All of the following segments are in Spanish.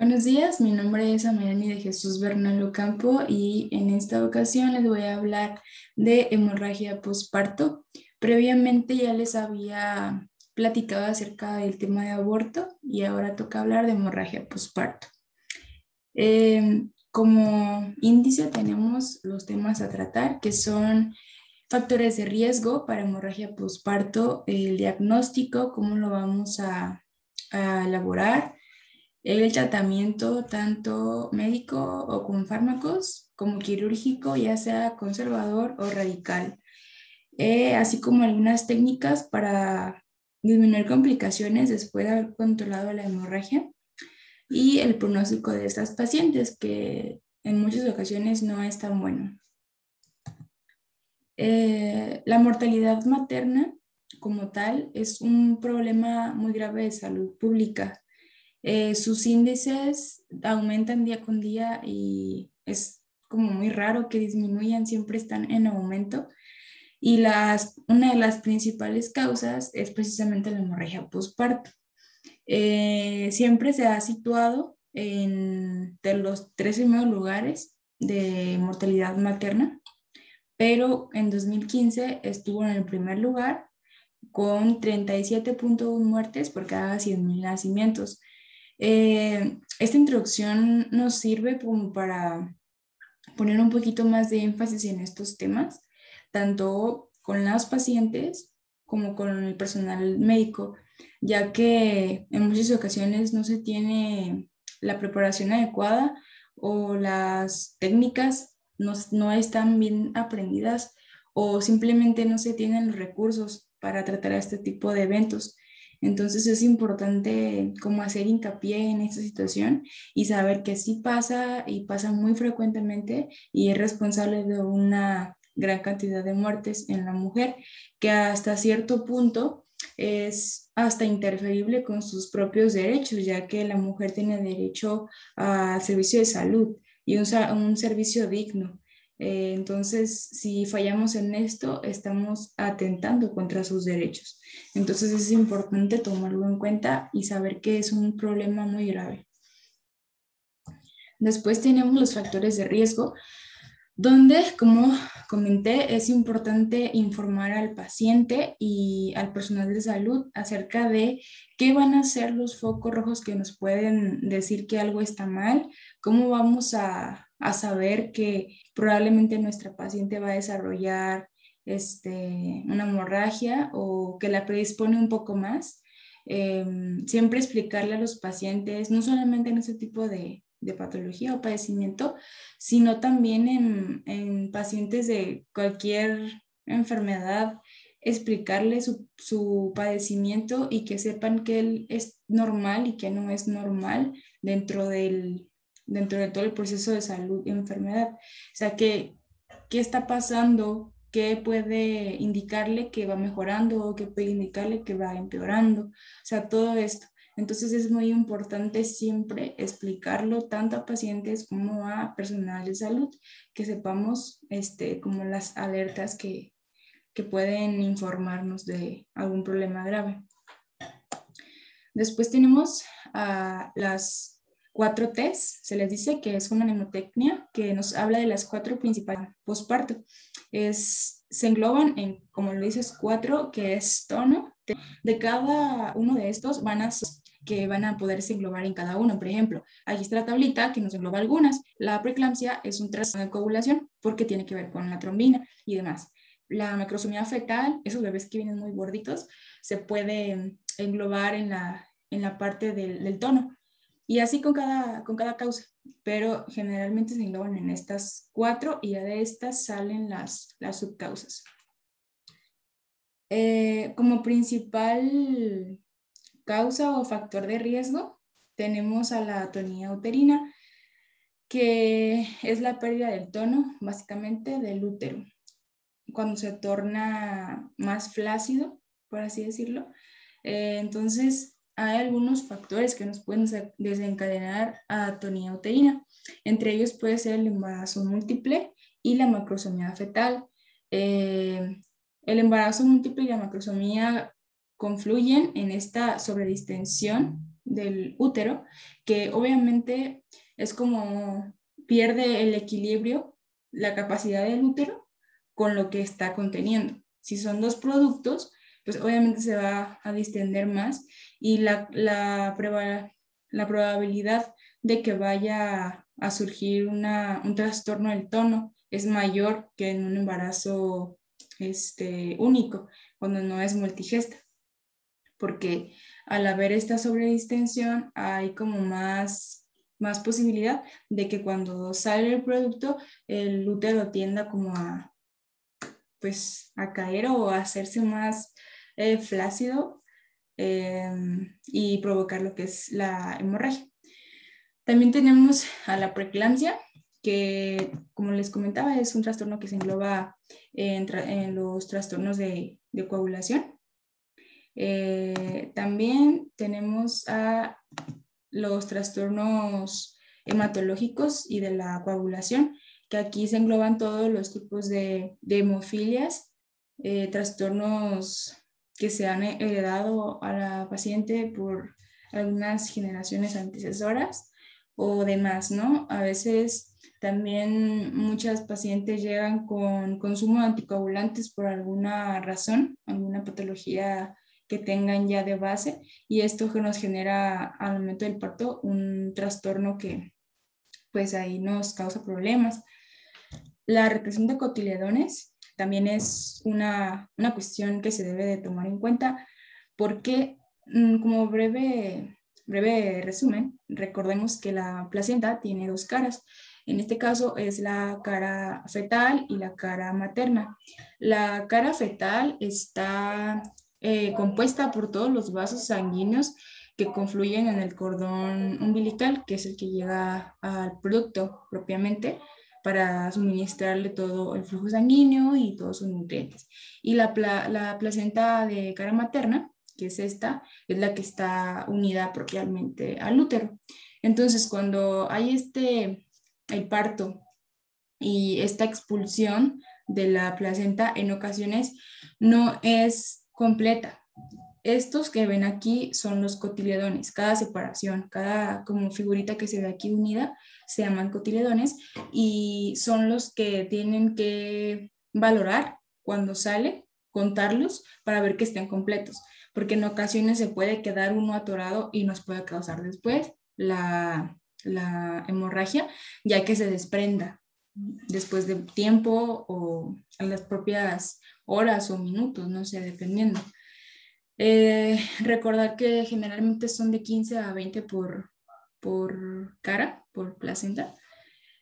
Buenos días, mi nombre es Amayani de Jesús Bernal Ocampo y en esta ocasión les voy a hablar de hemorragia postparto. Previamente ya les había platicado acerca del tema de aborto y ahora toca hablar de hemorragia postparto. Como índice tenemos los temas a tratar que son factores de riesgo para hemorragia postparto, el diagnóstico, cómo lo vamos a elaborar, el tratamiento tanto médico o con fármacos como quirúrgico, ya sea conservador o radical, así como algunas técnicas para disminuir complicaciones después de haber controlado la hemorragia y el pronóstico de estas pacientes que en muchas ocasiones no es tan bueno. La mortalidad materna como tal es un problema muy grave de salud pública. Sus índices aumentan día con día y es como muy raro que disminuyan, siempre están en aumento. Y una de las principales causas es precisamente la hemorragia postparto. Siempre se ha situado de los 13 primeros lugares de mortalidad materna, pero en 2015 estuvo en el primer lugar con 37.1 muertes por cada 100.000 nacimientos. Esta introducción nos sirve como para poner un poquito más de énfasis en estos temas, tanto con las pacientes como con el personal médico, ya que en muchas ocasiones no se tiene la preparación adecuada o las técnicas no están bien aprendidas o simplemente no se tienen los recursos para tratar este tipo de eventos. Entonces es importante como hacer hincapié en esta situación y saber que sí pasa y pasa muy frecuentemente y es responsable de una gran cantidad de muertes en la mujer, que hasta cierto punto es hasta interferible con sus propios derechos, ya que la mujer tiene derecho al servicio de salud y un servicio digno. Entonces, si fallamos en esto, estamos atentando contra sus derechos. Entonces, es importante tomarlo en cuenta y saber que es un problema muy grave. Después tenemos los factores de riesgo, donde, como comenté, es importante informar al paciente y al personal de salud acerca de qué van a ser los focos rojos que nos pueden decir que algo está mal, cómo vamos a saber que probablemente nuestra paciente va a desarrollar una hemorragia o que la predispone un poco más. Siempre explicarle a los pacientes, no solamente en ese tipo de patología o padecimiento, sino también en pacientes de cualquier enfermedad, explicarle su padecimiento y que sepan que él es normal y que no es normal dentro de todo el proceso de salud y enfermedad. O sea, qué está pasando, qué puede indicarle que va mejorando o qué puede indicarle que va empeorando. O sea, todo esto. Entonces es muy importante siempre explicarlo tanto a pacientes como a personal de salud, que sepamos como las alertas que pueden informarnos de algún problema grave. Después tenemos las 4 T's, se les dice que es una mnemotecnia que nos habla de las 4 principales posparto. Se engloban en, como lo dices, 4, que es tono. De cada uno de estos que van a poderse englobar en cada uno. Por ejemplo, aquí está la tablita que nos engloba algunas. La preeclampsia es un trastorno de coagulación porque tiene que ver con la trombina y demás. La macrosomía fetal, esos bebés que vienen muy gorditos, se puede englobar en la parte del tono. Y así con cada causa, pero generalmente se engloban en estas 4 y ya de estas salen las subcausas. Como principal causa o factor de riesgo tenemos a la atonía uterina, que es la pérdida del tono, básicamente del útero. Cuando se torna más flácido, por así decirlo. Entonces, hay algunos factores que nos pueden desencadenar atonía uterina. Entre ellos puede ser el embarazo múltiple y la macrosomía fetal. El embarazo múltiple y la macrosomía confluyen en esta sobredistensión del útero, que obviamente es como pierde el equilibrio, la capacidad del útero con lo que está conteniendo. Si son dos productos, pues obviamente se va a distender más y la probabilidad de que vaya a surgir un trastorno del tono es mayor que en un embarazo único, cuando no es multigesta, porque al haber esta sobredistensión hay como más posibilidad de que cuando sale el producto el útero tienda como pues, a caer o a hacerse más flácido y provocar lo que es la hemorragia. También tenemos a la preeclampsia, que como les comentaba es un trastorno que se engloba en los trastornos de coagulación. También tenemos a los trastornos hematológicos y de la coagulación, que aquí se engloban todos los tipos de hemofilias, trastornos que se han heredado a la paciente por algunas generaciones antecesoras o demás, ¿no? A veces también muchas pacientes llegan con consumo de anticoagulantes por alguna razón, alguna patología que tengan ya de base, y esto que nos genera al momento del parto un trastorno que pues ahí nos causa problemas. La retención de cotiledones también es una cuestión que se debe de tomar en cuenta porque como breve resumen, recordemos que la placenta tiene dos caras. En este caso es la cara fetal y la cara materna. La cara fetal está compuesta por todos los vasos sanguíneos que confluyen en el cordón umbilical, que es el que llega al producto propiamente para suministrarle todo el flujo sanguíneo y todos sus nutrientes. Y la placenta de cara materna, que es esta, es la que está unida propiamente al útero. Entonces, cuando hay el parto y esta expulsión de la placenta, en ocasiones no es completa. Estos que ven aquí son los cotiledones. Cada separación, cada como figurita que se ve aquí unida, se llaman cotiledones y son los que tienen que valorar cuando sale, contarlos para ver que estén completos, porque en ocasiones se puede quedar uno atorado y nos puede causar después la hemorragia, ya que se desprenda después de tiempo o a las propias horas o minutos, no sé, dependiendo. Recordar que generalmente son de 15 a 20 por cara, por placenta.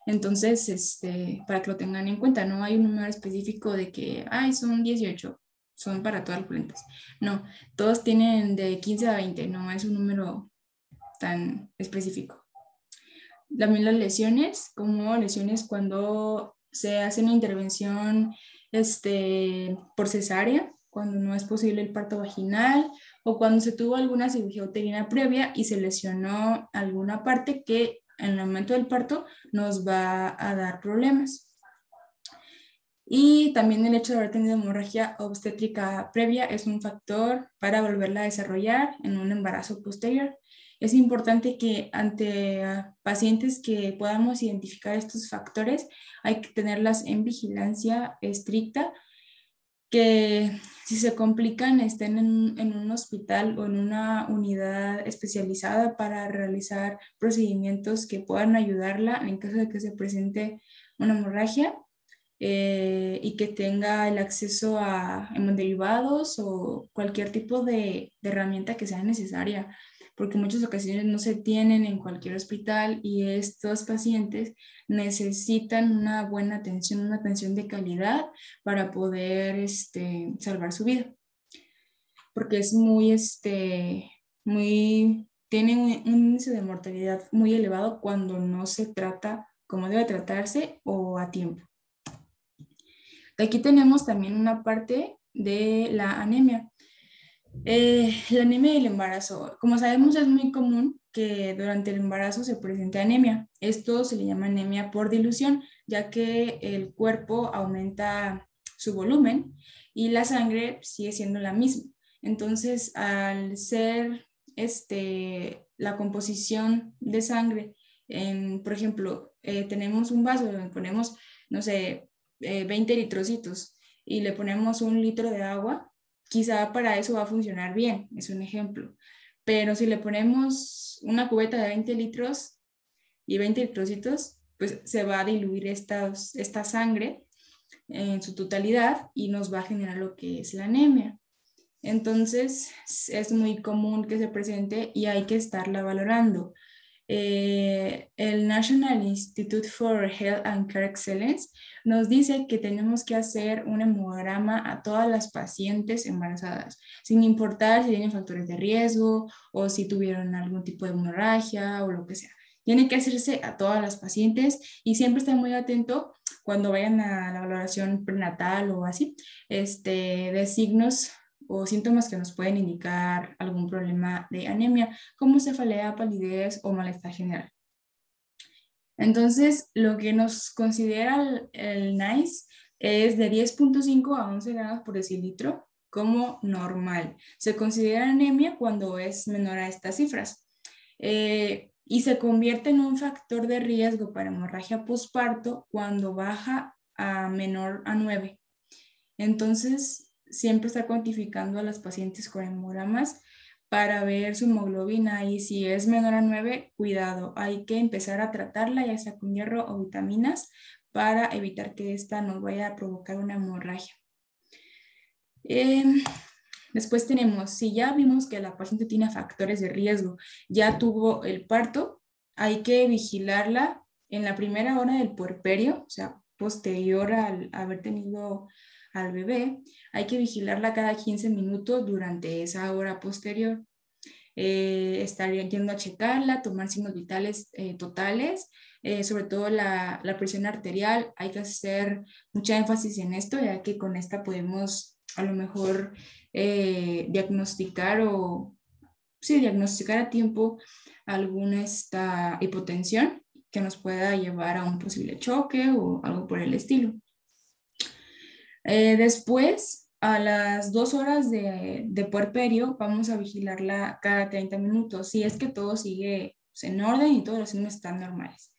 Entonces, para que lo tengan en cuenta, no hay un número específico de que, ay, son 18, son para todas las plantas. No, todos tienen de 15 a 20, no es un número tan específico. También las lesiones, como lesiones cuando se hace una intervención por cesárea, cuando no es posible el parto vaginal o cuando se tuvo alguna cirugía uterina previa y se lesionó alguna parte que en el momento del parto nos va a dar problemas. Y también el hecho de haber tenido hemorragia obstétrica previa es un factor para volverla a desarrollar en un embarazo posterior. Es importante que ante pacientes que podamos identificar estos factores, hay que tenerlas en vigilancia estricta, que si se complican estén en un hospital o en una unidad especializada para realizar procedimientos que puedan ayudarla en caso de que se presente una hemorragia. Y que tenga el acceso a hemoderivados o cualquier tipo de herramienta que sea necesaria, porque en muchas ocasiones no se tienen en cualquier hospital y estos pacientes necesitan una buena atención, una atención de calidad para poder salvar su vida, porque es tiene un índice de mortalidad muy elevado cuando no se trata como debe tratarse o a tiempo. Aquí tenemos también una parte de la anemia. La anemia y el embarazo. Como sabemos, es muy común que durante el embarazo se presente anemia. Esto se le llama anemia por dilución, ya que el cuerpo aumenta su volumen y la sangre sigue siendo la misma. Entonces, al ser la composición de sangre. Por ejemplo, tenemos un vaso donde ponemos, no sé, 20 litrocitos y le ponemos 1 litro de agua, quizá para eso va a funcionar bien, es un ejemplo. Pero si le ponemos una cubeta de 20 litros y 20 litrocitos, pues se va a diluir esta sangre en su totalidad y nos va a generar lo que es la anemia. Entonces, es muy común que se presente y hay que estarla valorando. El National Institute for Health and Care Excellence nos dice que tenemos que hacer un hemograma a todas las pacientes embarazadas, sin importar si tienen factores de riesgo o si tuvieron algún tipo de hemorragia o lo que sea. Tiene que hacerse a todas las pacientes y siempre estar muy atento cuando vayan a la valoración prenatal o así, de signos o síntomas que nos pueden indicar algún problema de anemia, como cefalea, palidez o malestar general. Entonces, lo que nos considera el NICE es de 10.5 a 11 gramos por decilitro como normal. Se considera anemia cuando es menor a estas cifras. Y se convierte en un factor de riesgo para hemorragia postparto cuando baja a menor a 9. Entonces, siempre está cuantificando a las pacientes con hemogramas para ver su hemoglobina y si es menor a 9, cuidado, hay que empezar a tratarla ya sea con hierro o vitaminas para evitar que esta nos vaya a provocar una hemorragia. Después tenemos, si ya vimos que la paciente tiene factores de riesgo, ya tuvo el parto, hay que vigilarla en la primera hora del puerperio, o sea, posterior al haber tenido al bebé, hay que vigilarla cada 15 minutos durante esa hora posterior. Estaría yendo a checarla, tomar signos vitales totales, sobre todo la presión arterial. Hay que hacer mucha énfasis en esto, ya que con esta podemos a lo mejor diagnosticar a tiempo alguna hipotensión que nos pueda llevar a un posible choque o algo por el estilo. Después, a las 2 horas de puerperio, vamos a vigilarla cada 30 minutos, si es que todo sigue en orden y todos los signos están normales.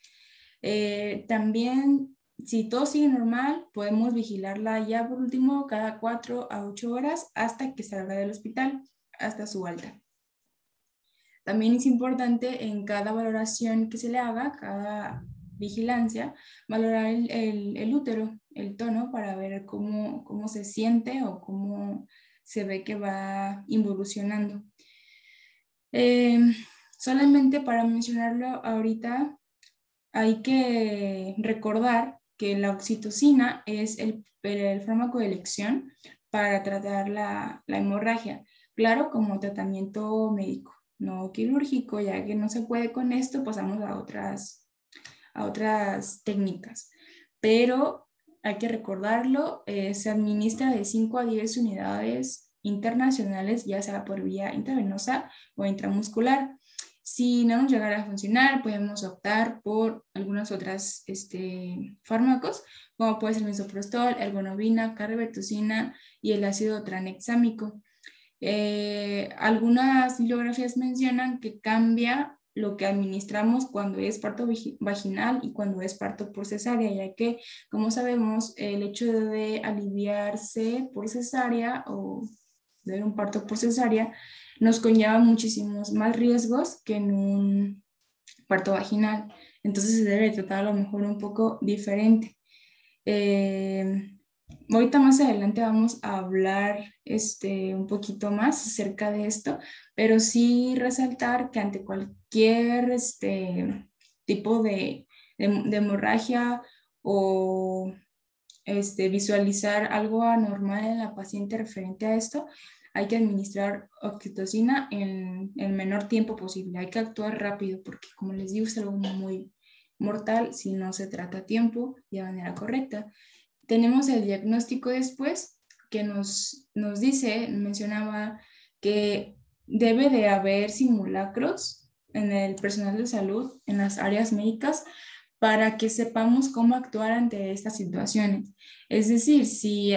También, si todo sigue normal, podemos vigilarla ya por último cada 4 a 8 horas hasta que salga del hospital, hasta su alta. También es importante en cada valoración que se le haga, cada vigilancia, valorar el útero, el tono, para ver cómo se siente o cómo se ve que va involucionando. Solamente para mencionarlo ahorita, hay que recordar que la oxitocina es el fármaco de elección para tratar la hemorragia, claro, como tratamiento médico, no quirúrgico, ya que no se puede con esto, pasamos a otras técnicas. Pero hay que recordarlo, se administra de 5 a 10 unidades internacionales, ya sea por vía intravenosa o intramuscular. Si no nos llegara a funcionar, podemos optar por algunas otras fármacos, como puede ser el misoprostol, ergonovina, carbertucina y el ácido tranexámico. Algunas bibliografías mencionan que cambia lo que administramos cuando es parto vaginal y cuando es parto por cesárea, ya que, como sabemos, el hecho de aliviarse por cesárea o de un parto por cesárea nos conlleva muchísimos más riesgos que en un parto vaginal. Entonces se debe tratar a lo mejor un poco diferente. Ahorita más adelante vamos a hablar un poquito más acerca de esto, pero sí resaltar que ante cualquier tipo de hemorragia o visualizar algo anormal en la paciente referente a esto, hay que administrar oxitocina en el menor tiempo posible. Hay que actuar rápido porque, como les digo, es algo muy mortal si no se trata a tiempo y de manera correcta. Tenemos el diagnóstico después que nos mencionaba que debe de haber simulacros en el personal de salud, en las áreas médicas, para que sepamos cómo actuar ante estas situaciones. Es decir, si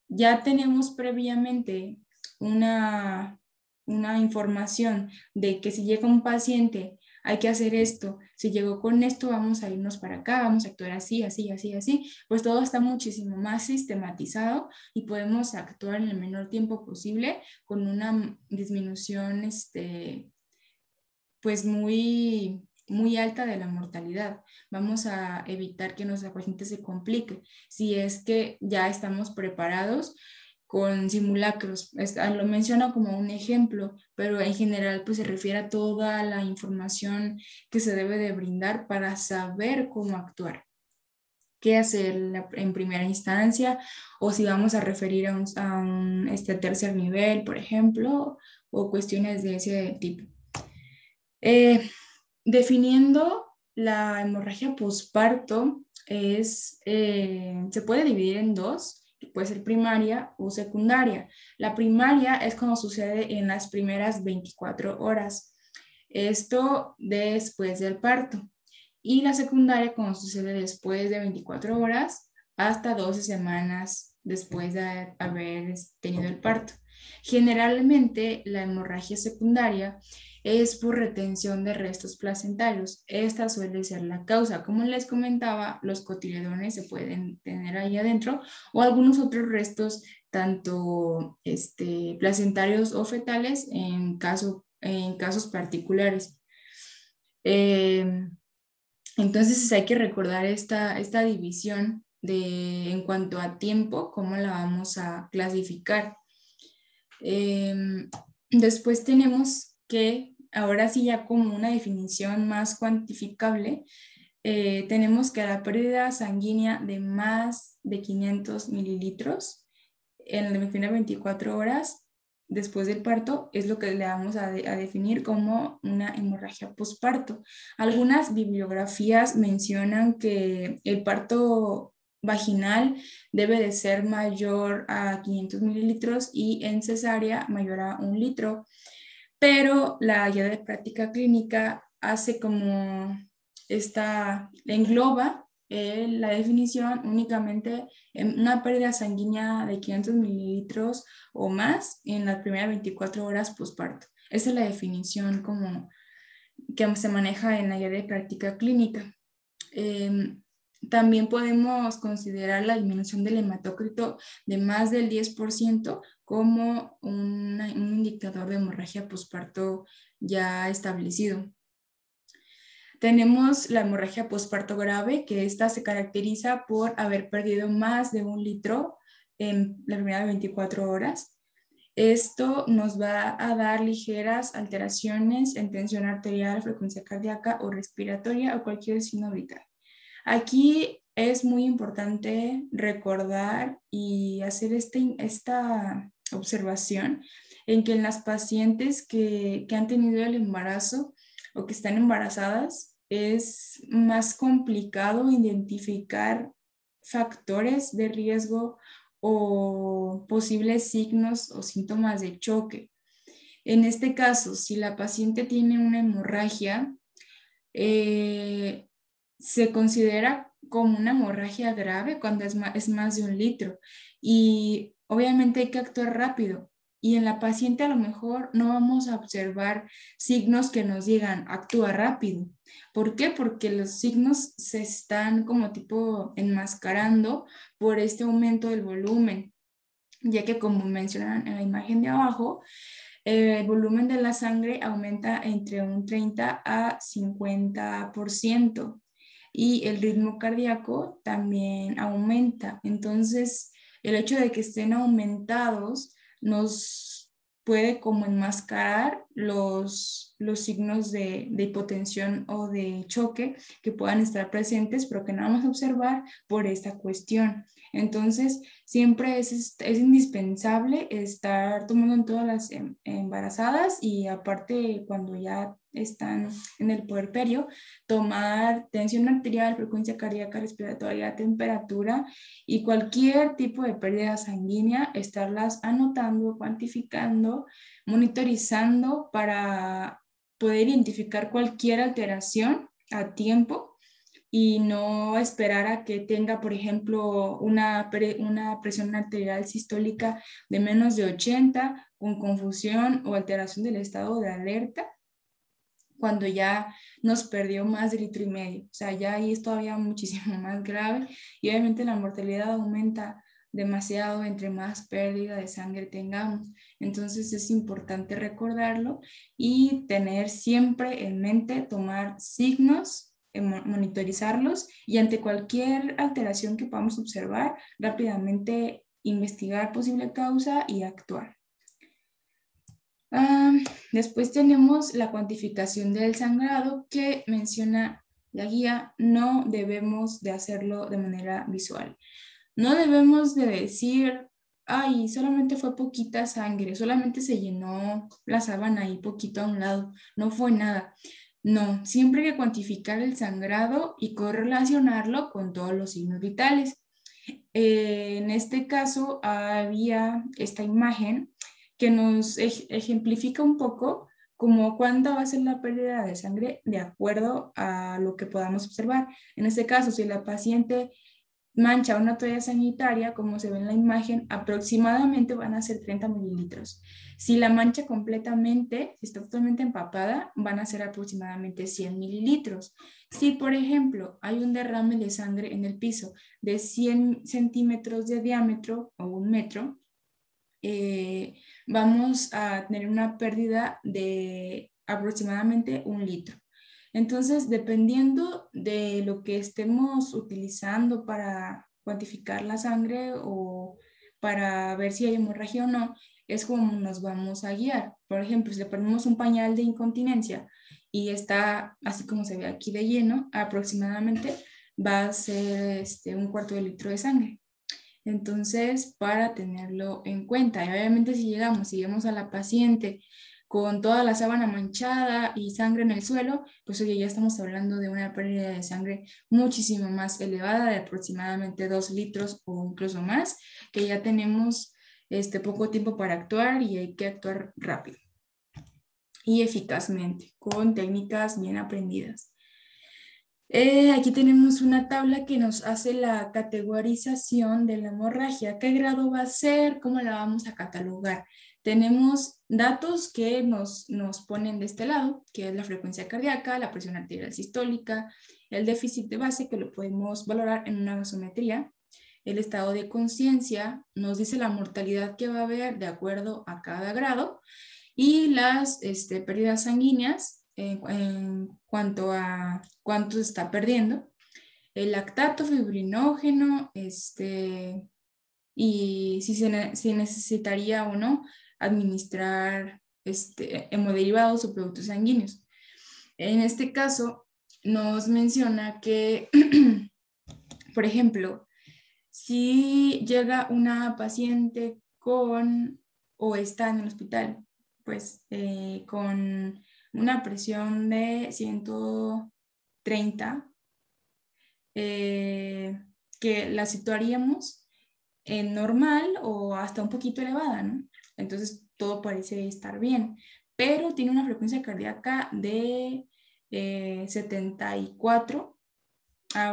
ya tenemos previamente una una información de que si llega un paciente hay que hacer esto, si llegó con esto vamos a irnos para acá, vamos a actuar así, así, así, así, pues todo está muchísimo más sistematizado y podemos actuar en el menor tiempo posible con una disminución pues muy alta de la mortalidad. Vamos a evitar que nuestra paciente se complique si es que ya estamos preparados con simulacros. Lo menciono como un ejemplo, pero en general pues se refiere a toda la información que se debe de brindar para saber cómo actuar, qué hacer en primera instancia, o si vamos a referir a un tercer nivel, por ejemplo, o cuestiones de ese tipo. Eh, Definiendo la hemorragia posparto, se puede dividir en dos, que puede ser primaria o secundaria. La primaria es cuando sucede en las primeras 24 horas, esto después del parto. Y la secundaria cuando sucede después de 24 horas hasta 12 semanas después de haber tenido el parto. Generalmente la hemorragia secundaria es por retención de restos placentarios. Esta suele ser la causa. Como les comentaba, los cotiledones se pueden tener ahí adentro o algunos otros restos, tanto placentarios o fetales en casos particulares. Eh, entonces hay que recordar esta división en cuanto a tiempo, cómo la vamos a clasificar. Después tenemos que, ahora sí ya como una definición más cuantificable, tenemos que la pérdida sanguínea de más de 500 mililitros en las primeras 24 horas después del parto es lo que le vamos a definir como una hemorragia posparto. Algunas bibliografías mencionan que el parto vaginal debe de ser mayor a 500 mililitros y en cesárea mayor a 1 litro, pero la guía de práctica clínica hace como engloba la definición únicamente en una pérdida sanguínea de 500 mililitros o más en las primeras 24 horas posparto. Esa es la definición como que se maneja en la guía de práctica clínica. Eh, También podemos considerar la disminución del hematócrito de más del 10% como un indicador de hemorragia posparto ya establecido. Tenemos la hemorragia posparto grave, que esta se caracteriza por haber perdido más de 1 litro en las primeras 24 horas. Esto nos va a dar ligeras alteraciones en tensión arterial, frecuencia cardíaca o respiratoria o cualquier signo vital. Aquí es muy importante recordar y hacer esta observación en que en las pacientes que han tenido el embarazo o que están embarazadas es más complicado identificar factores de riesgo o posibles signos o síntomas de choque. En este caso, si la paciente tiene una hemorragia, se considera como una hemorragia grave cuando es más de 1 litro y obviamente hay que actuar rápido. Y en la paciente a lo mejor no vamos a observar signos que nos digan actúa rápido. ¿Por qué? Porque los signos se están como tipo enmascarando por este aumento del volumen, ya que como mencionan en la imagen de abajo, el volumen de la sangre aumenta entre un 30 a 50% y el ritmo cardíaco también aumenta. Entonces, el hecho de que estén aumentados nos puede como enmascarar los signos de hipotensión o de choque que puedan estar presentes, pero que no vamos a observar por esta cuestión. Entonces, siempre es indispensable estar tomando en todas las embarazadas y aparte cuando ya están en el puerperio, tomar tensión arterial, frecuencia cardíaca, respiratoria, temperatura y cualquier tipo de pérdida sanguínea, estarlas anotando, cuantificando, monitorizando para poder identificar cualquier alteración a tiempo y no esperar a que tenga, por ejemplo, una presión arterial sistólica de menos de 80 con confusión o alteración del estado de alerta, cuando ya nos perdió más de 1,5 litros. O sea, ya ahí es todavía muchísimo más grave y obviamente la mortalidad aumenta demasiado entre más pérdida de sangre tengamos. Entonces es importante recordarlo y tener siempre en mente tomar signos, monitorizarlos y ante cualquier alteración que podamos observar, rápidamente investigar posible causa y actuar. Después tenemos la cuantificación del sangrado que menciona la guía. No debemos de hacerlo de manera visual. No debemos de decir, ay, solamente fue poquita sangre, solamente se llenó la sábana ahí poquito a un lado, no fue nada. No, siempre hay que cuantificar el sangrado y correlacionarlo con todos los signos vitales. En este caso había esta imagen que nos ejemplifica un poco como cuánta va a ser la pérdida de sangre de acuerdo a lo que podamos observar. En este caso, si la paciente mancha una toalla sanitaria, como se ve en la imagen, aproximadamente van a ser 30 mililitros. Si la mancha completamente, si está totalmente empapada, van a ser aproximadamente 100 mililitros. Si, por ejemplo, hay un derrame de sangre en el piso de 100 centímetros de diámetro o 1 metro, vamos a tener una pérdida de aproximadamente 1 litro. Entonces, dependiendo de lo que estemos utilizando para cuantificar la sangre o para ver si hay hemorragia o no, es como nos vamos a guiar. Por ejemplo, si le ponemos un pañal de incontinencia y está así como se ve aquí de lleno, aproximadamente va a ser 1/4 de litro de sangre. Entonces, para tenerlo en cuenta, y obviamente si llegamos a la paciente con toda la sábana manchada y sangre en el suelo, pues oye, ya estamos hablando de una pérdida de sangre muchísimo más elevada, de aproximadamente 2 litros o incluso más, que ya tenemos poco tiempo para actuar y hay que actuar rápido y eficazmente, con técnicas bien aprendidas. Aquí tenemos una tabla que nos hace la categorización de la hemorragia. ¿Qué grado va a ser? ¿Cómo la vamos a catalogar? Tenemos datos que nos ponen de este lado, que es la frecuencia cardíaca, la presión arterial sistólica, el déficit de base, que lo podemos valorar en una gasometría, el estado de conciencia, nos dice la mortalidad que va a haber de acuerdo a cada grado, y las pérdidas sanguíneas en cuanto a cuánto se está perdiendo, el lactato fibrinógeno, y si necesitaría o no administrar hemoderivados o productos sanguíneos. En este caso, nos menciona que, por ejemplo, si llega una paciente o está en el hospital, pues con una presión de 130, que la situaríamos en normal o hasta un poquito elevada, ¿no? Entonces todo parece estar bien, pero tiene una frecuencia cardíaca de 74.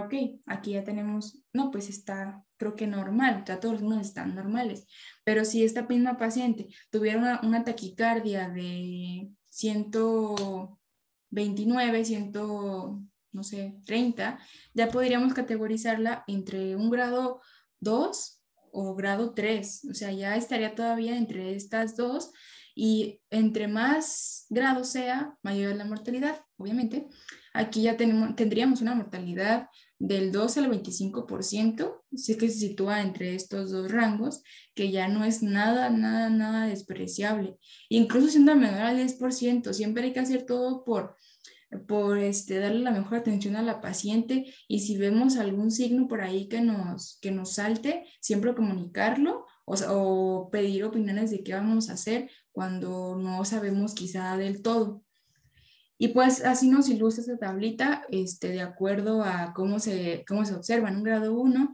Ok, aquí ya tenemos, no, pues está, creo que normal, ya todos los números están normales, pero si esta misma paciente tuviera una taquicardia de 129, 100, no sé, 30, ya podríamos categorizarla entre un grado 2 o grado 3, o sea, ya estaría todavía entre estas dos, y entre más grado sea, mayor es la mortalidad, obviamente. Aquí ya tendríamos una mortalidad del 2 al 25%, si es que se sitúa entre estos dos rangos, que ya no es nada, nada, nada despreciable. Incluso siendo menor al 10%, siempre hay que hacer todo por darle la mejor atención a la paciente, y si vemos algún signo por ahí que nos salte, siempre comunicarlo o pedir opiniones de qué vamos a hacer cuando no sabemos quizá del todo. Y pues así nos ilustra esta tablita, de acuerdo a cómo se observa. En un grado 1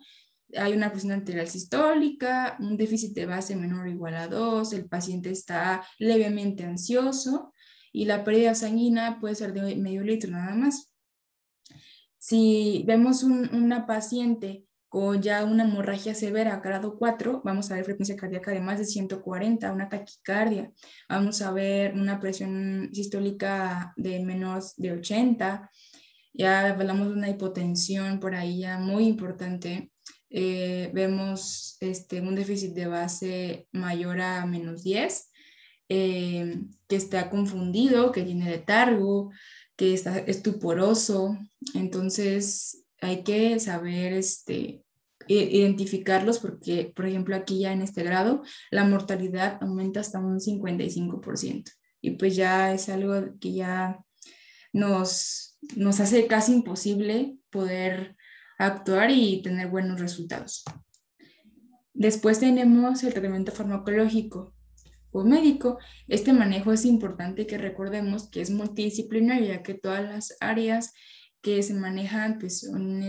hay una presión arterial sistólica, un déficit de base menor o igual a 2, el paciente está levemente ansioso y la pérdida sanguínea puede ser de medio litro nada más. Si vemos una paciente con ya una hemorragia severa, grado 4, vamos a ver frecuencia cardíaca de más de 140, una taquicardia, vamos a ver una presión sistólica de menos de 80, ya hablamos de una hipotensión por ahí ya muy importante. Vemos un déficit de base mayor a menos 10, que está confundido, que tiene letargo, que está estuporoso. Entonces hay que saber identificarlos porque, por ejemplo, aquí ya en este grado, la mortalidad aumenta hasta un 55%. Y pues ya es algo que ya nos hace casi imposible poder actuar y tener buenos resultados. Después tenemos el tratamiento farmacológico o médico. Este manejo es importante que recordemos que es multidisciplinario, ya que todas las áreas que se manejan pues son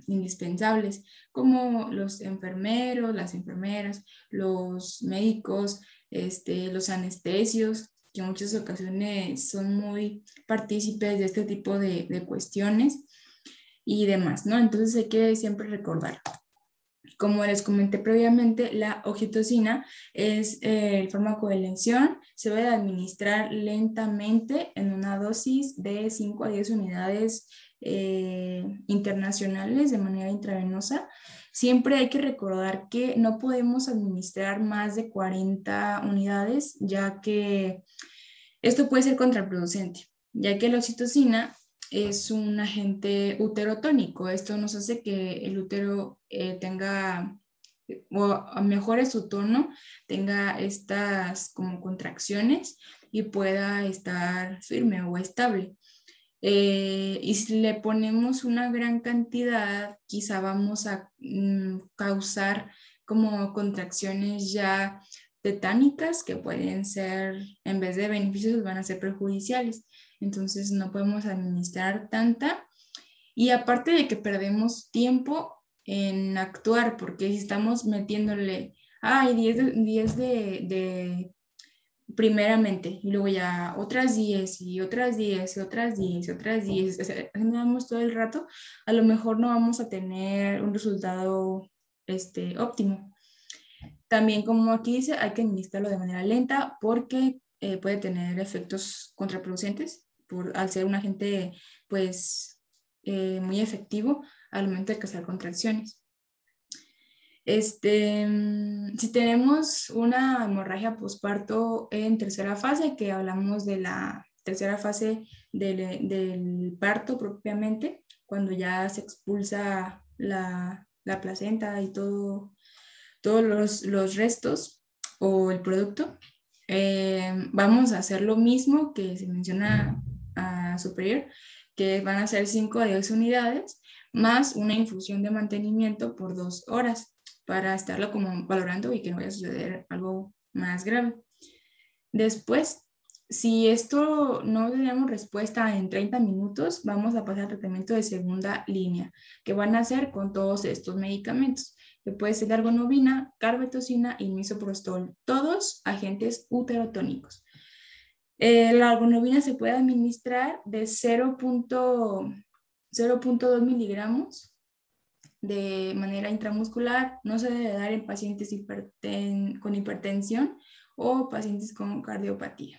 indispensables, como los enfermeros, las enfermeras, los médicos, los anestesios, que en muchas ocasiones son muy partícipes de este tipo de cuestiones y demás, ¿no? Entonces hay que siempre recordar. Como les comenté previamente, la oxitocina es el fármaco de elección. Se debe administrar lentamente en una dosis de 5 a 10 unidades internacionales de manera intravenosa. Siempre hay que recordar que no podemos administrar más de 40 unidades, ya que esto puede ser contraproducente, ya que la oxitocina es un agente uterotónico. Esto nos hace que el útero tenga o mejore su tono, tenga estas como contracciones y pueda estar firme o estable. Y si le ponemos una gran cantidad, quizá vamos a causar como contracciones ya tetánicas que pueden ser, en vez de beneficios, van a ser perjudiciales. Entonces no podemos administrar tanta. Y aparte de que perdemos tiempo en actuar, porque si estamos metiéndole, ay, 10 de primeramente, y luego ya otras 10 y otras 10 y otras 10 y otras 10, o sea, vamos todo el rato, a lo mejor no vamos a tener un resultado óptimo. También, como aquí dice, hay que administrarlo de manera lenta porque puede tener efectos contraproducentes al ser un agente, pues, muy efectivo al momento de causar contracciones. Si tenemos una hemorragia posparto en tercera fase, que hablamos de la tercera fase del parto propiamente, cuando ya se expulsa la placenta y todos los restos o el producto, vamos a hacer lo mismo que se menciona a superior, que van a ser 5 a 10 unidades, más una infusión de mantenimiento por 2 horas para estarlo como valorando y que no vaya a suceder algo más grave. Después, si esto no tenemos respuesta en 30 minutos, vamos a pasar al tratamiento de segunda línea, que van a hacer con todos estos medicamentos, que puede ser la argonovina, carbetocina y misoprostol, todos agentes uterotónicos. La argonovina se puede administrar de 0.2 miligramos de manera intramuscular. No se debe dar en pacientes con hipertensión o pacientes con cardiopatía.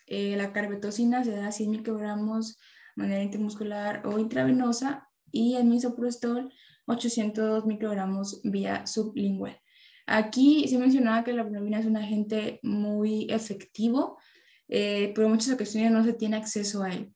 La carbetocina se da 100 microgramos de manera intramuscular o intravenosa, y el misoprostol 802 microgramos vía sublingual. Aquí se mencionaba que la argonovina es un agente muy efectivo, pero en muchas ocasiones no se tiene acceso a él.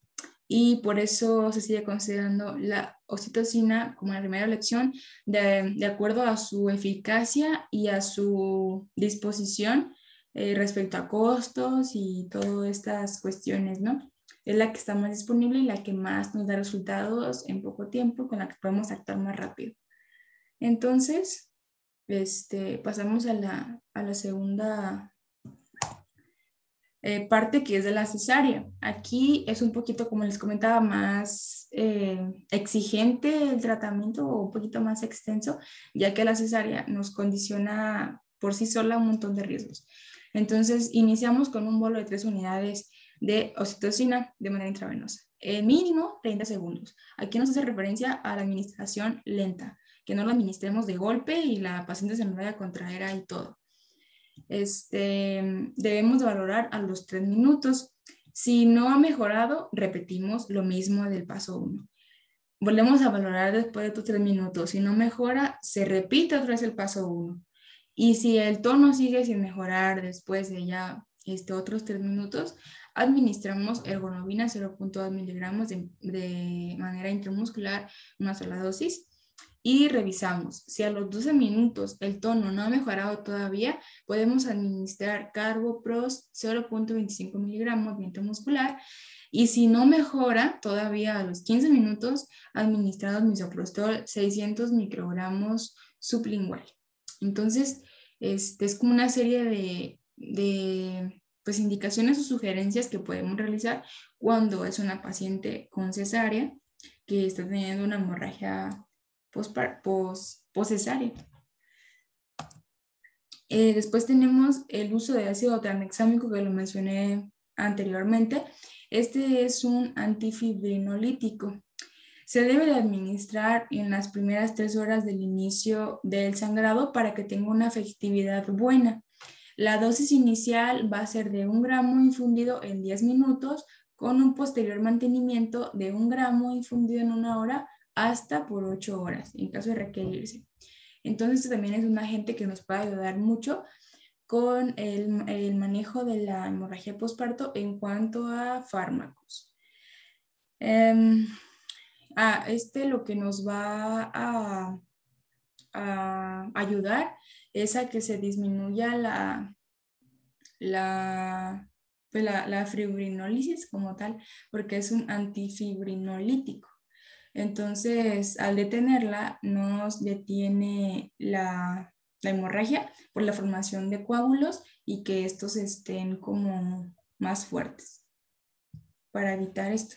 Y por eso se sigue considerando la oxitocina como la primera elección de acuerdo a su eficacia y a su disposición respecto a costos y todas estas cuestiones, ¿no? Es la que está más disponible y la que más nos da resultados en poco tiempo, con la que podemos actuar más rápido. Entonces, pasamos a la segunda parte, que es de la cesárea. Aquí es un poquito, como les comentaba, más exigente el tratamiento o un poquito más extenso, ya que la cesárea nos condiciona por sí sola un montón de riesgos. Entonces, iniciamos con un bolo de 3 unidades de oxitocina de manera intravenosa. mínimo 30 segundos. Aquí nos hace referencia a la administración lenta, que no la administremos de golpe y la paciente se me vaya a contraer ahí todo. Debemos de valorar a los 3 minutos. Si no ha mejorado, repetimos lo mismo del paso 1. Volvemos a valorar después de tus 3 minutos. Si no mejora, se repite otra vez el paso 1. Y si el tono sigue sin mejorar después de ya otros 3 minutos, administramos ergonovina 0.2 miligramos de manera intramuscular, una sola dosis, y revisamos. Si a los 12 minutos el tono no ha mejorado todavía, podemos administrar Carbopros 0.25 miligramos de intramuscular, y si no mejora todavía a los 15 minutos, administramos misoprostol 600 microgramos sublingual. Entonces, es como una serie de pues, indicaciones o sugerencias que podemos realizar cuando es una paciente con cesárea que está teniendo una hemorragia post-cesárea. Después tenemos el uso de ácido tranexámico, que lo mencioné anteriormente. Este es un antifibrinolítico. Se debe de administrar en las primeras 3 horas del inicio del sangrado para que tenga una efectividad buena. La dosis inicial va a ser de 1 gramo infundido en 10 minutos, con un posterior mantenimiento de 1 gramo infundido en 1 hora hasta por 8 horas, en caso de requerirse. Entonces, también es un agente que nos puede ayudar mucho con el manejo de la hemorragia postparto en cuanto a fármacos. Lo que nos va a ayudar es a que se disminuya la fibrinólisis como tal, porque es un antifibrinolítico. Entonces, al detenerla, nos detiene la hemorragia por la formación de coágulos y que estos estén como más fuertes para evitar esto.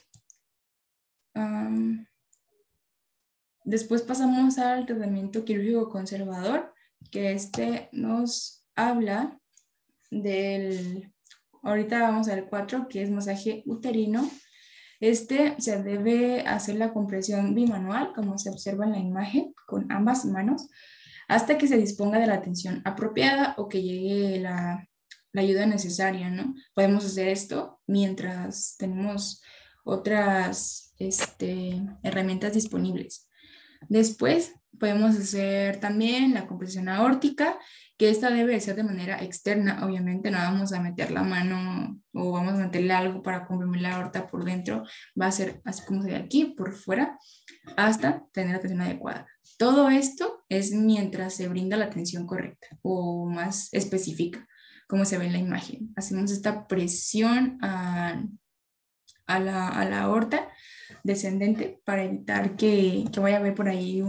Después pasamos al tratamiento quirúrgico conservador, que nos habla ahorita vamos al 4, que es masaje uterino. Se debe hacer la compresión bimanual, como se observa en la imagen, con ambas manos, hasta que se disponga de la atención apropiada o que llegue la ayuda necesaria, ¿no? Podemos hacer esto mientras tenemos otras herramientas disponibles. Después podemos hacer también la compresión aórtica, que esta debe ser de manera externa. Obviamente no vamos a meter la mano o vamos a meterle algo para comprimir la aorta por dentro. Va a ser así como se ve aquí, por fuera, hasta tener la atención adecuada. Todo esto es mientras se brinda la atención correcta o más específica, como se ve en la imagen. Hacemos esta presión a la aorta descendente para evitar que vaya a haber por ahí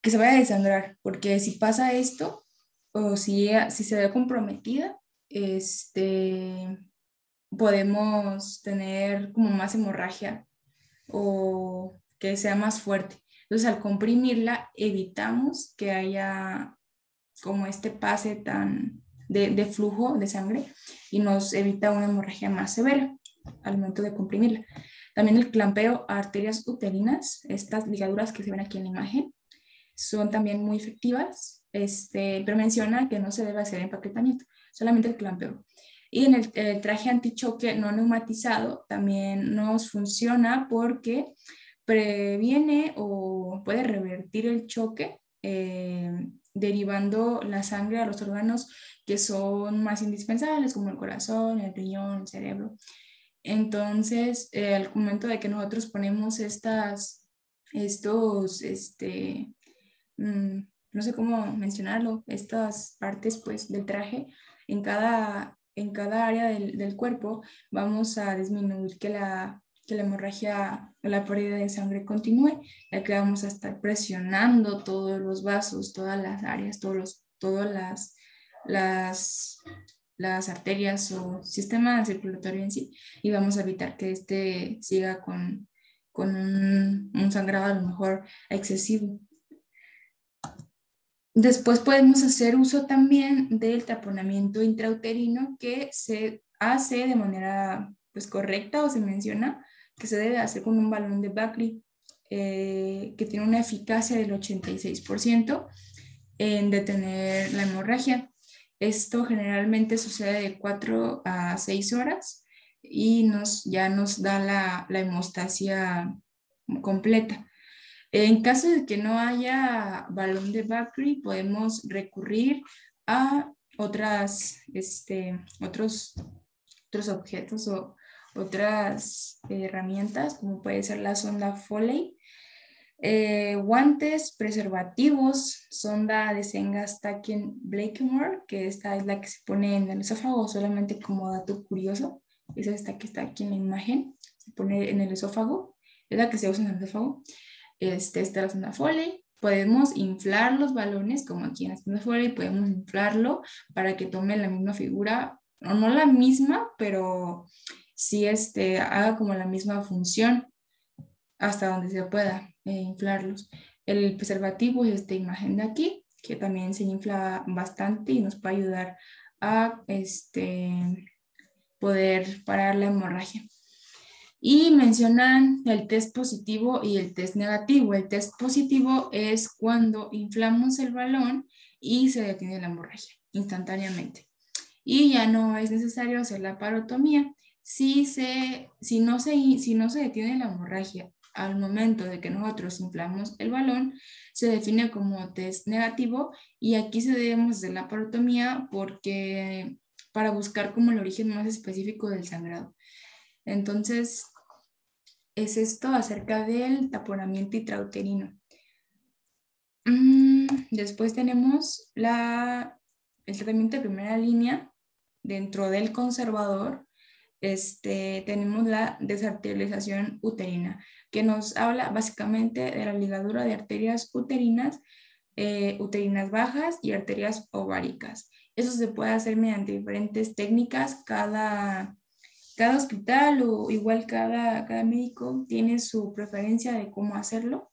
que se vaya a desangrar, porque si pasa esto o si se ve comprometida, podemos tener como más hemorragia o que sea más fuerte. Entonces, al comprimirla, evitamos que haya como pase de flujo de sangre y nos evita una hemorragia más severa al momento de comprimirla. También el clampeo a arterias uterinas, estas ligaduras que se ven aquí en la imagen, son también muy efectivas, pero menciona que no se debe hacer empaquetamiento, solamente el clampeo. Y en el traje antichoque no neumatizado también nos funciona porque previene o puede revertir el choque, derivando la sangre a los órganos que son más indispensables, como el corazón, el riñón, el cerebro. Entonces, al momento de que nosotros ponemos no sé cómo mencionarlo, estas partes pues del traje en cada área del cuerpo, vamos a disminuir que la hemorragia o la pérdida de sangre continúe, ya que vamos a estar presionando todos los vasos, todas las áreas, todas las arterias o sistema circulatorio en sí, y vamos a evitar que siga con un sangrado a lo mejor excesivo. Después podemos hacer uso también del taponamiento intrauterino, que se hace de manera pues correcta, o se menciona que se debe hacer con un balón de Buckley, que tiene una eficacia del 86% en detener la hemorragia. Esto generalmente sucede de 4 a 6 horas y ya nos da la hemostasia completa. En caso de que no haya balón de Buckley, podemos recurrir a otros objetos o otras herramientas, como puede ser la sonda Foley, guantes, preservativos, sonda de Senga-Staken-Blakemore, que esta es la que se pone en el esófago, solamente como dato curioso. Es esta que está aquí en la imagen, se pone en el esófago, es la que se usa en el esófago. Esta es la sonda Foley. Podemos inflar los balones, como aquí en la sonda Foley, podemos inflarlo para que tome la misma figura, o no la misma, pero sí haga como la misma función hasta donde se pueda inflarlos. El preservativo es esta imagen de aquí, que también se infla bastante y nos puede ayudar a poder parar la hemorragia. Y mencionan el test positivo y el test negativo. El test positivo es cuando inflamos el balón y se detiene la hemorragia instantáneamente. Y ya no es necesario hacer la parotomía. Si no se detiene la hemorragia al momento de que nosotros inflamos el balón, se define como test negativo y aquí se debemos hacer la parotomía para buscar como el origen más específico del sangrado. Entonces, es esto acerca del taponamiento intrauterino. Después tenemos el tratamiento de primera línea. Dentro del conservador, tenemos la desarterialización uterina, que nos habla básicamente de la ligadura de arterias uterinas, uterinas bajas y arterias ováricas. Eso se puede hacer mediante diferentes técnicas. Cada hospital o igual cada médico tiene su preferencia de cómo hacerlo.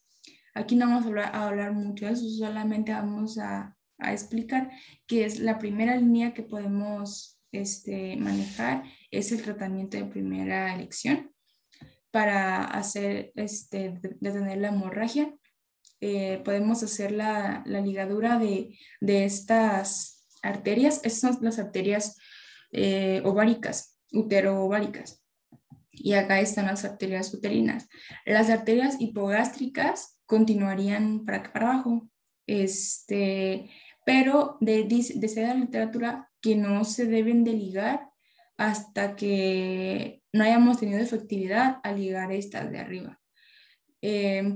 Aquí no vamos a hablar mucho de eso, solamente vamos a explicar que es la primera línea que podemos manejar, es el tratamiento de primera elección para detener la hemorragia. Podemos hacer la ligadura de estas arterias. Estas son las arterias ováricas, uteroováricas. Y acá están las arterias uterinas. Las arterias hipogástricas continuarían para acá para abajo. Pero dice la literatura que no se deben de ligar hasta que no hayamos tenido efectividad al ligar estas de arriba.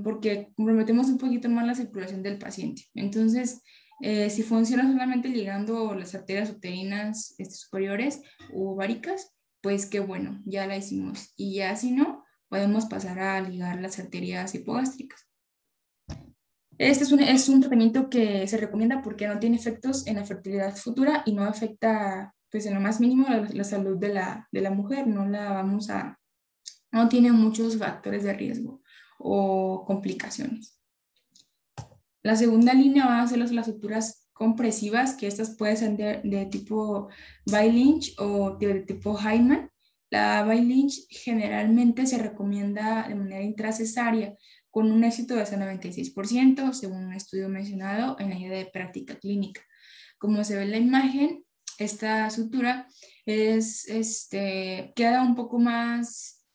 Porque comprometemos un poquito más la circulación del paciente. Entonces, si funciona solamente ligando las arterias uterinas superiores u ováricas, pues qué bueno, ya la hicimos. Y ya si no, podemos pasar a ligar las arterias hipogástricas. Este es un tratamiento que se recomienda porque no tiene efectos en la fertilidad futura y no afecta, pues en lo más mínimo, la salud de la mujer. No tiene muchos factores de riesgo o complicaciones. La segunda línea van a ser las suturas compresivas, que estas pueden ser de tipo Bay-Lynch o de tipo Hyman. La Bay-Lynch generalmente se recomienda de manera intracesárea con un éxito de hasta 96%, según un estudio mencionado en la guía de práctica clínica. Como se ve en la imagen, esta sutura queda un poco más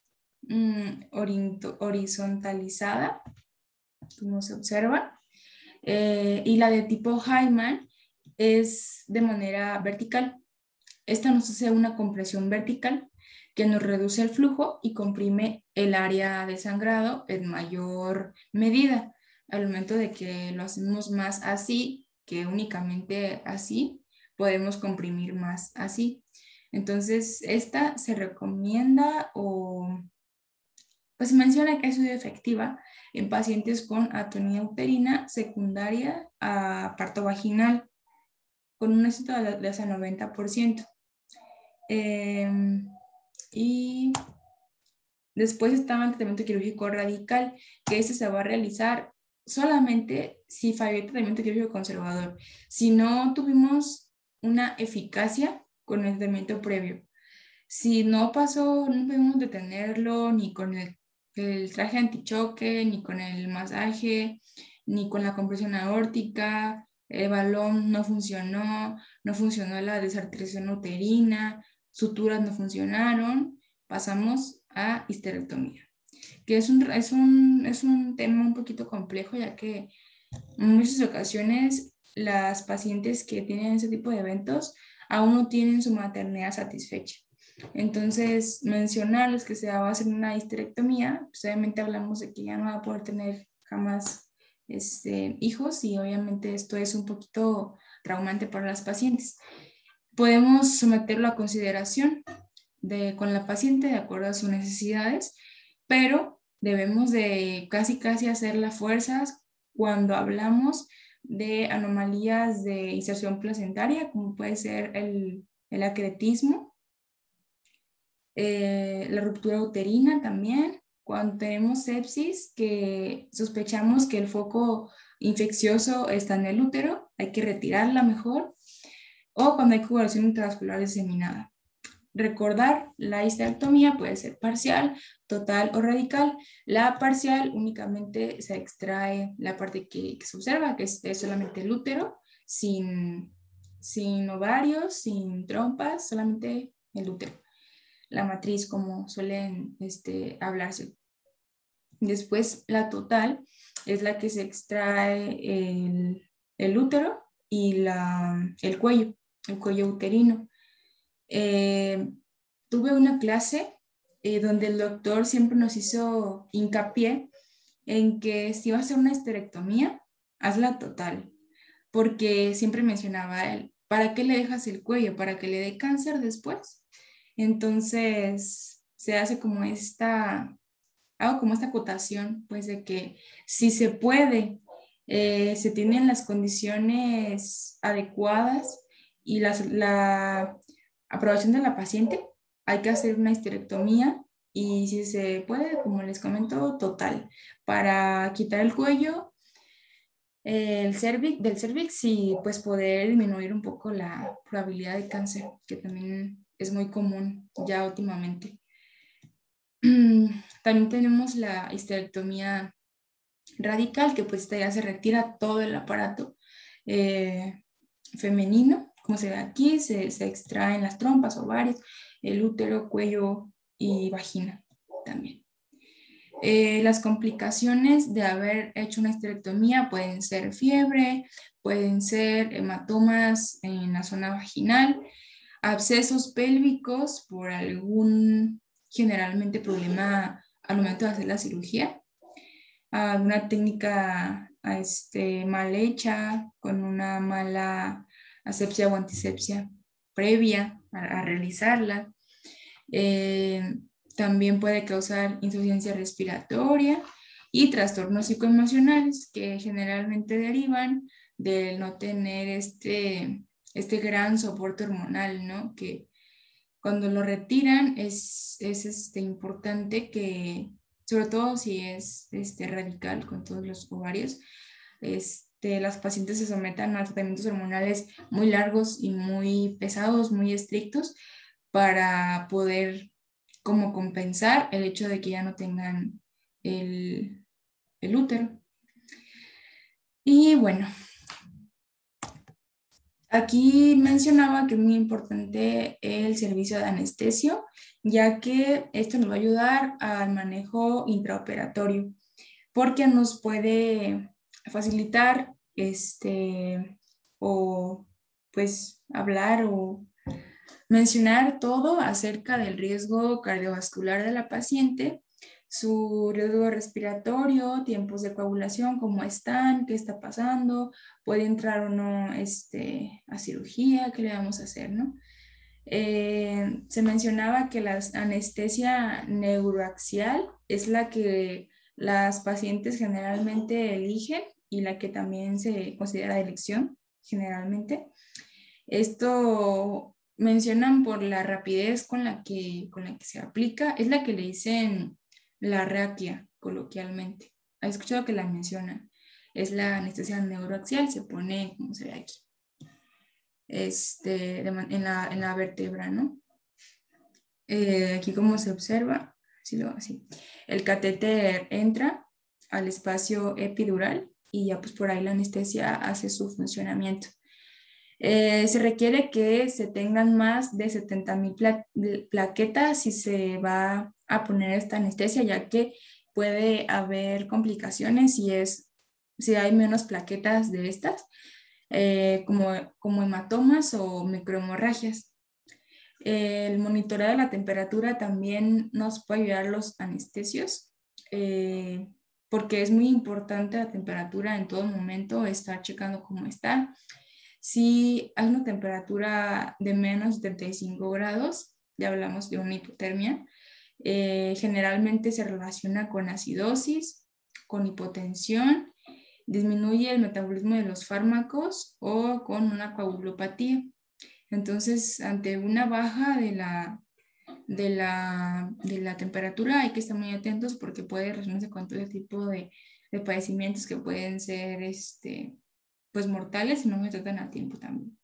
horizontalizada, como se observa, y la de tipo Hyman es de manera vertical. Esta nos hace una compresión vertical que nos reduce el flujo y comprime el área de sangrado en mayor medida. Al momento de que lo hacemos más así que únicamente así, podemos comprimir más así. Entonces, esta se recomienda pues se menciona que ha sido efectiva en pacientes con atonía uterina secundaria a parto vaginal, con un éxito de hasta 90%. Y después estaba el tratamiento quirúrgico radical, que este se va a realizar solamente si falló el tratamiento quirúrgico conservador. Si no tuvimos una eficacia con el tratamiento previo. Si no pasó, no pudimos detenerlo ni con el el traje antichoque, ni con el masaje, ni con la compresión aórtica. El balón no funcionó, no funcionó la desarterización uterina, suturas no funcionaron. Pasamos a histerectomía, que es un tema un poquito complejo, ya que en muchas ocasiones las pacientes que tienen ese tipo de eventos aún no tienen su maternidad satisfecha. Entonces, mencionarles que se va a hacer una histerectomía, pues obviamente hablamos de que ya no va a poder tener jamás hijos, y obviamente esto es un poquito traumante para las pacientes. Podemos someterlo a consideración con la paciente de acuerdo a sus necesidades, pero debemos de casi hacer las fuerzas cuando hablamos de anomalías de inserción placentaria, como puede ser el acretismo, la ruptura uterina también. Cuando tenemos sepsis, que sospechamos que el foco infeccioso está en el útero, hay que retirarla mejor, o cuando hay coagulación intravascular diseminada. Recordar, la histerectomía puede ser parcial, total o radical. La parcial únicamente se extrae la parte que se observa, que es solamente el útero, sin ovarios, sin trompas, solamente el útero. La matriz, como suelen hablarse. Después, la total es la que se extrae el útero y el cuello uterino. Tuve una clase donde el doctor siempre nos hizo hincapié en que si vas a hacer una histerectomía, hazla total, porque siempre mencionaba él, ¿para qué le dejas el cuello? ¿Para que le dé cáncer después? Entonces se hace hago como esta acotación, pues de que si se puede, se tienen las condiciones adecuadas y la aprobación de la paciente, hay que hacer una histerectomía, y si se puede, como les comento, total, para quitar el cuello, del cervix, y pues poder disminuir un poco la probabilidad de cáncer, que también es muy común ya últimamente. También tenemos la histerectomía radical, que pues ya se retira todo el aparato femenino, como se ve aquí, se extraen las trompas, ovarios, el útero, cuello y vagina también. Las complicaciones de haber hecho una histerectomía pueden ser fiebre, pueden ser hematomas en la zona vaginal, abscesos pélvicos por algún, generalmente, problema al momento de hacer la cirugía, alguna técnica mal hecha, con una mala asepsia o antisepsia previa a realizarla. También puede causar insuficiencia respiratoria y trastornos psicoemocionales, que generalmente derivan de no tener este gran soporte hormonal, ¿no? Que cuando lo retiran es importante que, sobre todo si es radical con todos los ovarios, las pacientes se sometan a tratamientos hormonales muy largos y muy pesados, muy estrictos, para poder como compensar el hecho de que ya no tengan el útero. Y bueno, aquí mencionaba que es muy importante el servicio de anestesio, ya que esto nos va a ayudar al manejo intraoperatorio, porque nos puede facilitar o pues hablar o mencionar todo acerca del riesgo cardiovascular de la paciente, su riesgo respiratorio, tiempos de coagulación, cómo están, qué está pasando, puede entrar o no a cirugía, qué le vamos a hacer, ¿no? Se mencionaba que la anestesia neuroaxial es la que las pacientes generalmente eligen, y la que también se considera de elección generalmente. Esto mencionan por la rapidez con la que se aplica, es la que le dicen la raquia coloquialmente. ¿Has escuchado que la mencionan? Es la anestesia neuroaxial, se pone, como se ve aquí, en la vértebra, ¿no? Aquí como se observa, así. El catéter entra al espacio epidural y ya pues por ahí la anestesia hace su funcionamiento. Se requiere que se tengan más de 70,000 plaquetas si se va a poner esta anestesia, ya que puede haber complicaciones si hay menos plaquetas de estas, como hematomas o microhemorragias. El monitoreo de la temperatura también nos puede ayudar los anestesios, porque es muy importante la temperatura en todo momento, estar checando cómo está. Si hay una temperatura de menos de 35 grados, ya hablamos de una hipotermia, generalmente se relaciona con acidosis, con hipotensión, disminuye el metabolismo de los fármacos o con una coagulopatía. Entonces, ante una baja de la temperatura hay que estar muy atentos porque puede relacionarse con todo tipo de padecimientos que pueden ser pues mortales si no se tratan a tiempo también.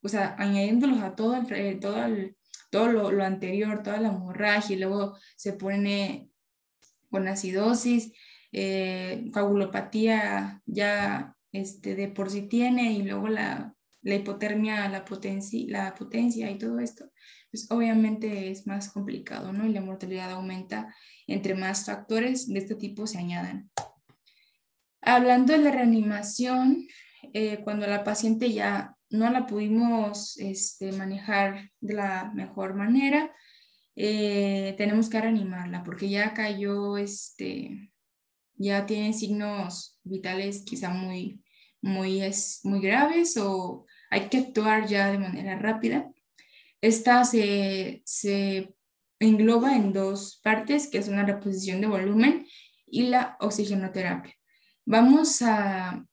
O sea, añadiéndolos a todo lo anterior, toda la hemorragia, y luego se pone con acidosis, coagulopatía ya de por sí tiene, y luego la hipotermia, la potencia y todo esto, pues obviamente es más complicado, ¿no? Y la mortalidad aumenta entre más factores de este tipo se añadan. Hablando de la reanimación, cuando la paciente ya no la pudimos manejar de la mejor manera, tenemos que reanimarla porque ya cayó, ya tiene signos vitales quizá muy graves, o hay que actuar ya de manera rápida. Esta se engloba en dos partes, que es una reposición de volumen y la oxigenoterapia. Vamos a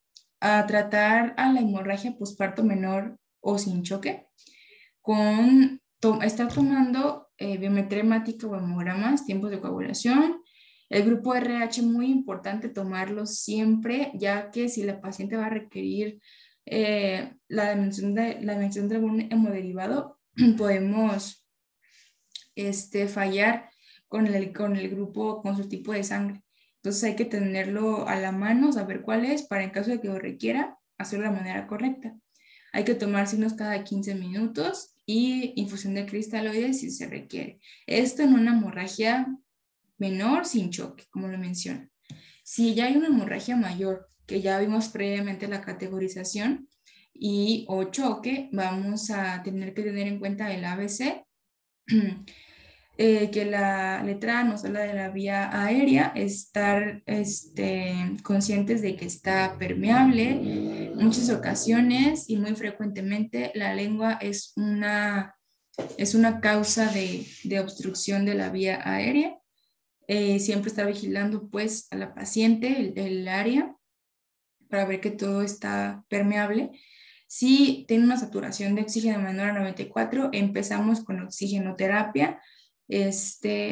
tratar a la hemorragia posparto menor o sin choque con estar tomando biometría hemática o hemogramas, tiempos de coagulación. El grupo RH, muy importante tomarlo siempre, ya que si la paciente va a requerir la administración de algún hemodiderivado, podemos fallar con el grupo, con su tipo de sangre. Entonces hay que tenerlo a la mano, saber cuál es, para en caso de que lo requiera, hacerlo de la manera correcta. Hay que tomar signos cada 15 minutos y infusión de cristaloides si se requiere. Esto en una hemorragia menor sin choque, como lo menciono. Si ya hay una hemorragia mayor, que ya vimos previamente la categorización, o choque, vamos a tener que tener en cuenta el ABC, que la letra A nos habla de la vía aérea, estar conscientes de que está permeable. Muchas ocasiones y muy frecuentemente la lengua es una causa de obstrucción de la vía aérea. Siempre está vigilando pues a la paciente, el área, para ver que todo está permeable. Si tiene una saturación de oxígeno menor a 94, empezamos con oxigenoterapia,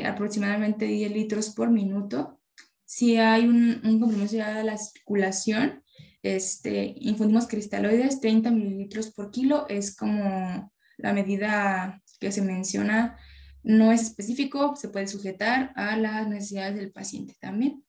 aproximadamente 10 litros por minuto. Si hay un compromiso ya de la circulación, infundimos cristaloides, 30 mililitros por kilo, es como la medida que se menciona. No es específico, se puede sujetar a las necesidades del paciente también.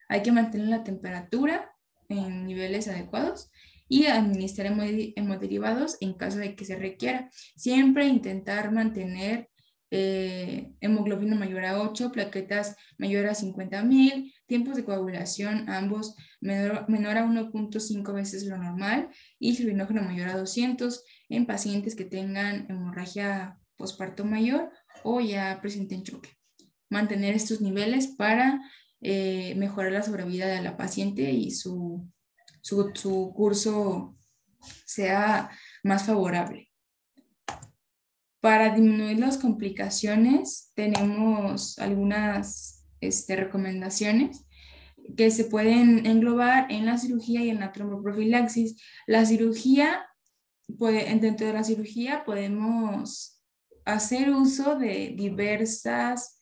Hay que mantener la temperatura en niveles adecuados y administrar hemoderivados en caso de que se requiera. Siempre intentar mantener hemoglobina mayor a 8, plaquetas mayor a 50,000, tiempos de coagulación ambos menor a 1.5 veces lo normal, y fibrinógeno mayor a 200 en pacientes que tengan hemorragia posparto mayor o ya presenten choque. Mantener estos niveles para mejorar la sobrevida de la paciente y su curso sea más favorable. Para disminuir las complicaciones, tenemos algunas recomendaciones que se pueden englobar en la cirugía y en la tromboprofilaxis. La cirugía, dentro de la cirugía podemos hacer uso de diversas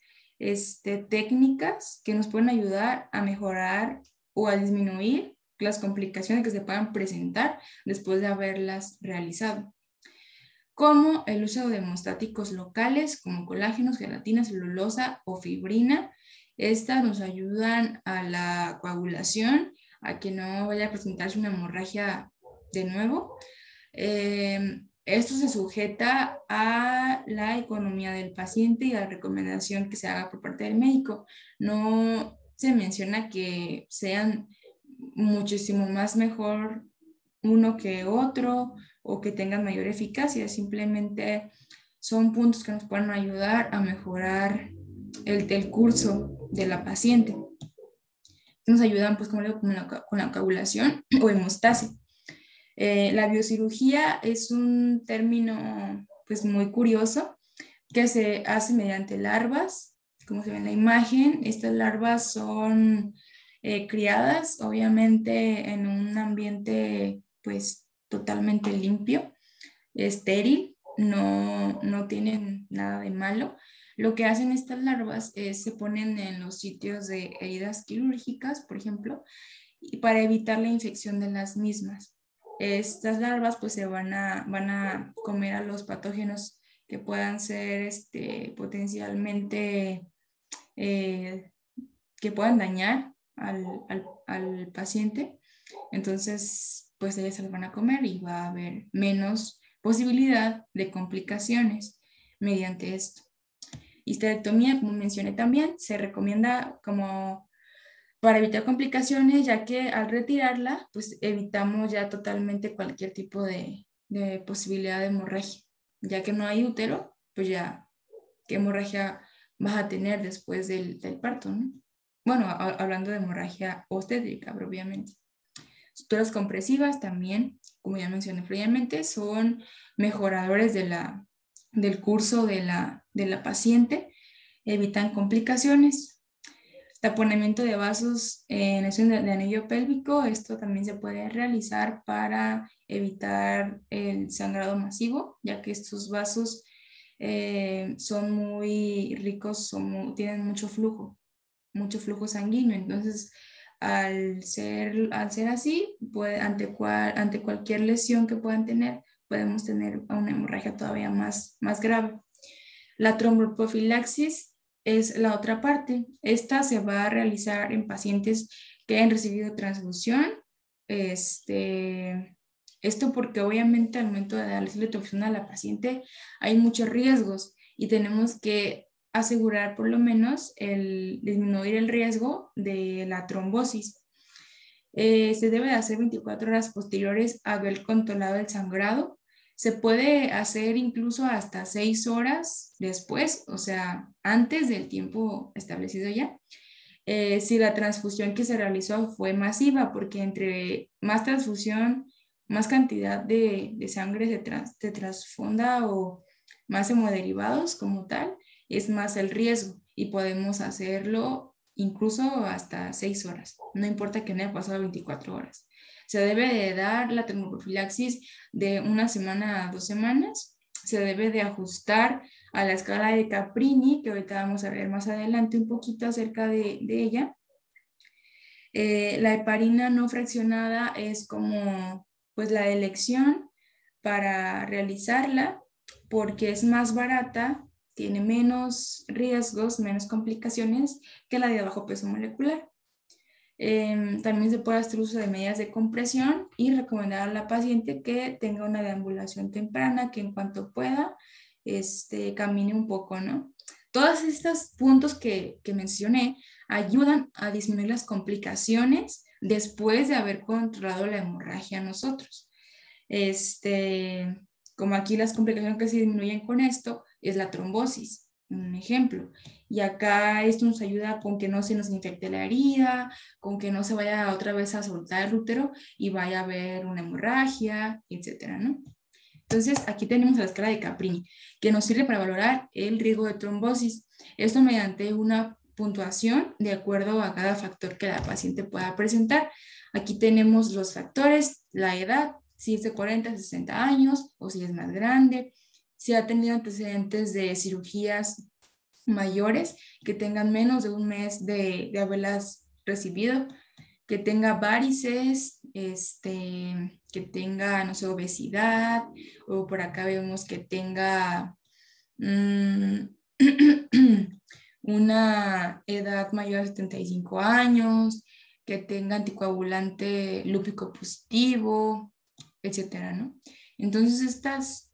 técnicas que nos pueden ayudar a mejorar o a disminuir las complicaciones que se puedan presentar después de haberlas realizado. como el uso de hemostáticos locales como colágenos, gelatina, celulosa o fibrina. Estas nos ayudan a la coagulación, a que no vaya a presentarse una hemorragia de nuevo. Esto se sujeta a la economía del paciente y a la recomendación que se haga por parte del médico. No se menciona que sean muchísimo más mejor uno que otro o que tengan mayor eficacia, simplemente son puntos que nos pueden ayudar a mejorar el curso de la paciente. Nos ayudan, pues, como digo, con la coagulación o hemostasia. La biocirugía es un término, pues, muy curioso que se hace mediante larvas, como se ve en la imagen. Estas larvas son criadas, obviamente, en un ambiente, pues, totalmente limpio, estéril, no tienen nada de malo. Lo que hacen estas larvas es se ponen en los sitios de heridas quirúrgicas, por ejemplo, y para evitar la infección de las mismas. Estas larvas pues van a comer a los patógenos que puedan ser potencialmente, eh, que puedan dañar al paciente. Entonces, pues ellas se lo van a comer y va a haber menos posibilidad de complicaciones mediante esto. Histerectomía, como mencioné también, se recomienda como para evitar complicaciones, ya que al retirarla, pues evitamos ya totalmente cualquier tipo de posibilidad de hemorragia, ya que no hay útero, pues ya, ¿qué hemorragia vas a tener después del parto, ¿no? Bueno, hablando de hemorragia obstétrica, obviamente. Suturas compresivas también, como ya mencioné previamente, son mejoradores del curso de la paciente, evitan complicaciones. Taponamiento de vasos en el de anillo pélvico, esto también se puede realizar para evitar el sangrado masivo, ya que estos vasos son muy ricos, tienen mucho flujo sanguíneo. Entonces, al ser así, ante cualquier lesión que puedan tener, podemos tener una hemorragia todavía más grave. La tromboprofilaxis es la otra parte. Esta se va a realizar en pacientes que han recibido transfusión. Esto porque obviamente al momento de darle la transfusión a la paciente hay muchos riesgos y tenemos que asegurar por lo menos disminuir el riesgo de la trombosis. Se debe de hacer 24 horas posteriores a haber controlado el sangrado. Se puede hacer incluso hasta 6 horas después, o sea, antes del tiempo establecido ya, si la transfusión que se realizó fue masiva, porque entre más transfusión, más cantidad de sangre se transfunda o más hemoderivados como tal, es más el riesgo y podemos hacerlo incluso hasta 6 horas, no importa que no haya pasado 24 horas. Se debe de dar la termoprofilaxis de una semana a 2 semanas, se debe de ajustar a la escala de Caprini, que ahorita vamos a ver más adelante un poquito acerca de ella. La heparina no fraccionada es como pues la elección para realizarla porque es más barata, tiene menos riesgos, menos complicaciones que la de bajo peso molecular. También se puede hacer uso de medidas de compresión y recomendar a la paciente que tenga una deambulación temprana, que en cuanto pueda camine un poco, ¿no? Todos estos puntos que mencioné ayudan a disminuir las complicaciones después de haber controlado la hemorragia nosotros. Como aquí las complicaciones que se disminuyen con esto es la trombosis, un ejemplo. Y acá esto nos ayuda con que no se nos infecte la herida, con que no se vaya otra vez a soltar el útero y vaya a haber una hemorragia, etcétera, ¿no? Entonces, aquí tenemos la escala de Caprini, que nos sirve para valorar el riesgo de trombosis. Esto mediante una puntuación de acuerdo a cada factor que la paciente pueda presentar. Aquí tenemos los factores, la edad, si es de 40 a 60 años o si es más grande, si ha tenido antecedentes de cirugías mayores que tengan menos de un mes de haberlas recibido, que tenga varices, que tenga, no sé, obesidad, o por acá vemos que tenga una edad mayor a 75 años, que tenga anticoagulante lúpico positivo, etcétera, ¿no? Entonces,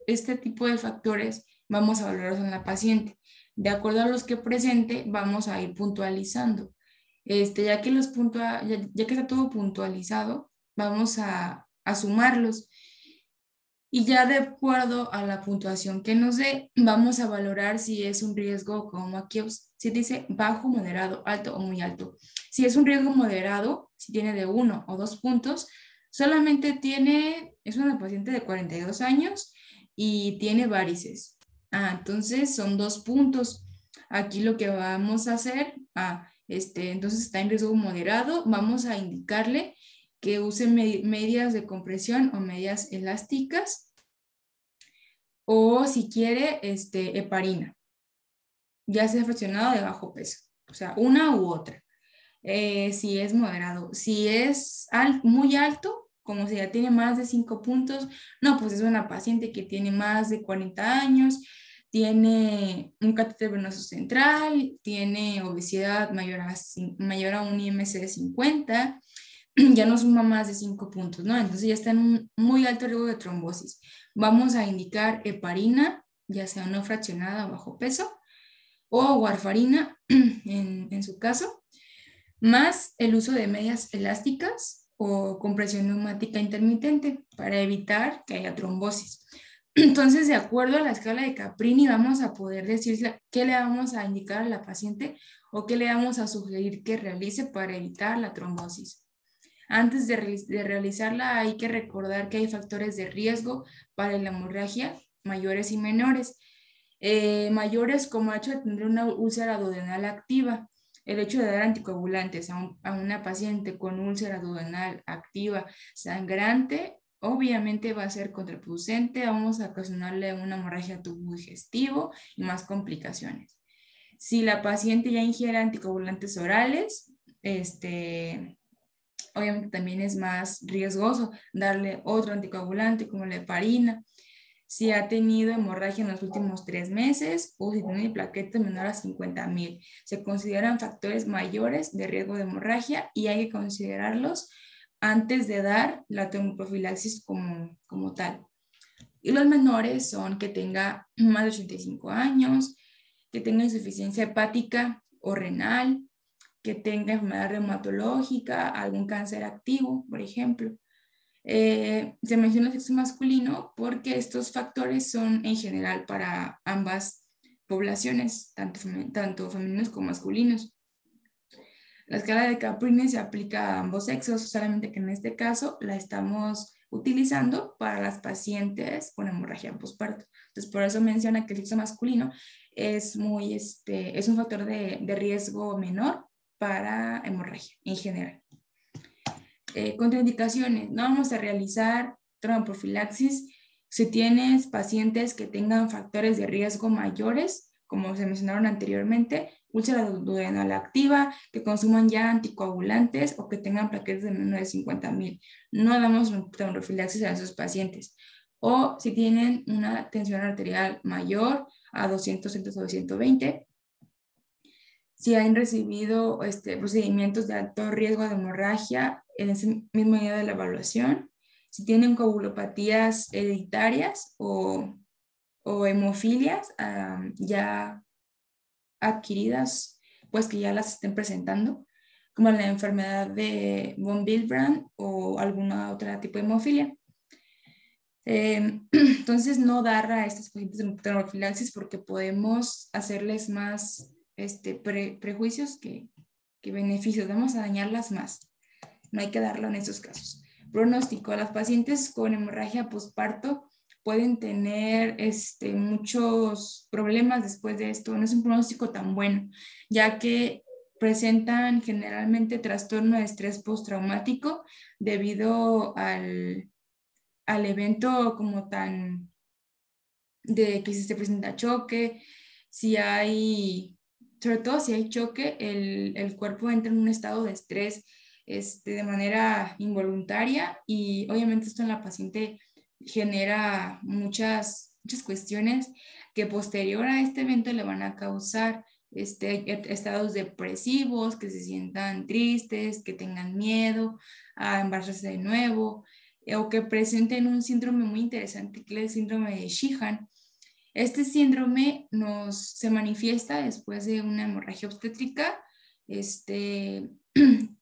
este tipo de factores vamos a valorarlos en la paciente. De acuerdo a los que presente, vamos a ir puntualizando. Ya que, ya que está todo puntualizado, vamos a sumarlos. Y ya de acuerdo a la puntuación que nos dé, vamos a valorar si es un riesgo, como aquí si dice bajo, moderado, alto o muy alto. Si es un riesgo moderado, si tiene de 1 o 2 puntos, solamente es una paciente de 42 años y tiene varices. Entonces son 2 puntos. Aquí lo que vamos a hacer, entonces está en riesgo moderado, vamos a indicarle que use medias de compresión o medias elásticas, o si quiere, heparina, ya sea fraccionado de bajo peso, o sea, una u otra. Si es moderado, si es muy alto, como si ya tiene más de 5 puntos, no, pues es una paciente que tiene más de 40 años, tiene un catéter venoso central, tiene obesidad mayor a un IMC de 50, ya no suma más de 5 puntos, ¿no? Entonces ya está en un muy alto riesgo de trombosis. Vamos a indicar heparina, ya sea no fraccionada o bajo peso, o warfarina en su caso, más el uso de medias elásticas o compresión neumática intermitente para evitar que haya trombosis. Entonces, de acuerdo a la escala de Caprini, vamos a poder decir qué le vamos a indicar a la paciente o qué le vamos a sugerir que realice para evitar la trombosis. Antes de realizarla hay que recordar que hay factores de riesgo para la hemorragia mayores y menores. Mayores como el hecho de tener una úlcera duodenal activa, el hecho de dar anticoagulantes a una paciente con úlcera duodenal activa sangrante, obviamente va a ser contraproducente, vamos a ocasionarle una hemorragia tubo digestivo y más complicaciones. Si la paciente ya ingiere anticoagulantes orales, obviamente también es más riesgoso darle otro anticoagulante como la heparina. Si ha tenido hemorragia en los últimos 3 meses o si tiene plaquetas menor a 50,000. Se consideran factores mayores de riesgo de hemorragia y hay que considerarlos antes de dar la tromboprofilaxis como tal. Y los menores son que tenga más de 85 años, que tenga insuficiencia hepática o renal, que tenga enfermedad reumatológica, algún cáncer activo, por ejemplo. Se menciona el sexo masculino porque estos factores son en general para ambas poblaciones, tanto femeninos como masculinos. La escala de Caprini se aplica a ambos sexos, solamente que en este caso la estamos utilizando para las pacientes con hemorragia postparto. Entonces, por eso menciona que el sexo masculino es un factor de riesgo menor para hemorragia en general. Contraindicaciones, no vamos a realizar tromboprofilaxis si tienes pacientes que tengan factores de riesgo mayores, como se mencionaron anteriormente, úlcera duodenal activa, que consuman ya anticoagulantes o que tengan plaquetas de menos de 50,000. No damos tromboprofilaxis a esos pacientes. O si tienen una tensión arterial mayor a 200 o 120, si han recibido procedimientos de alto riesgo de hemorragia en ese mismo día de la evaluación, si tienen coagulopatías hereditarias o hemofilias ya adquiridas, pues que ya las estén presentando, como la enfermedad de von Willebrand o alguna otra tipo de hemofilia. Entonces, no dar a estos pacientes de tromboprofilaxis porque podemos hacerles más prejuicios que beneficios, vamos a dañarlas más. No hay que darlo en esos casos. Pronóstico: las pacientes con hemorragia postparto pueden tener muchos problemas después de esto. No es un pronóstico tan bueno, ya que presentan generalmente trastorno de estrés postraumático debido al evento como tan de que si se presenta choque, sobre todo si hay choque, el cuerpo entra en un estado de estrés de manera involuntaria, y obviamente esto en la paciente genera muchas cuestiones que posterior a este evento le van a causar estados depresivos, que se sientan tristes, que tengan miedo a embarazarse de nuevo, o que presenten un síndrome muy interesante que es el síndrome de Sheehan. Este síndrome se manifiesta después de una hemorragia obstétrica,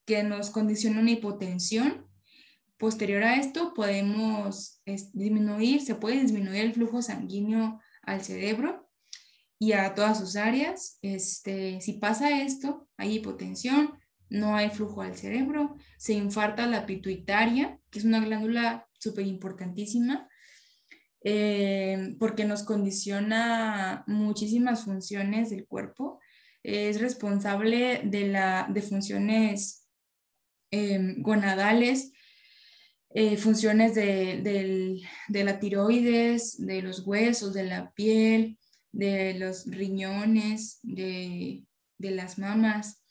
que nos condiciona una hipotensión. Posterior a esto se puede disminuir el flujo sanguíneo al cerebro y a todas sus áreas. Si pasa esto, hay hipotensión, no hay flujo al cerebro, se infarta la pituitaria, que es una glándula súper importantísima, porque nos condiciona muchísimas funciones del cuerpo. Es responsable de funciones gonadales, funciones de la tiroides, de los huesos, de la piel, de los riñones, de las mamas.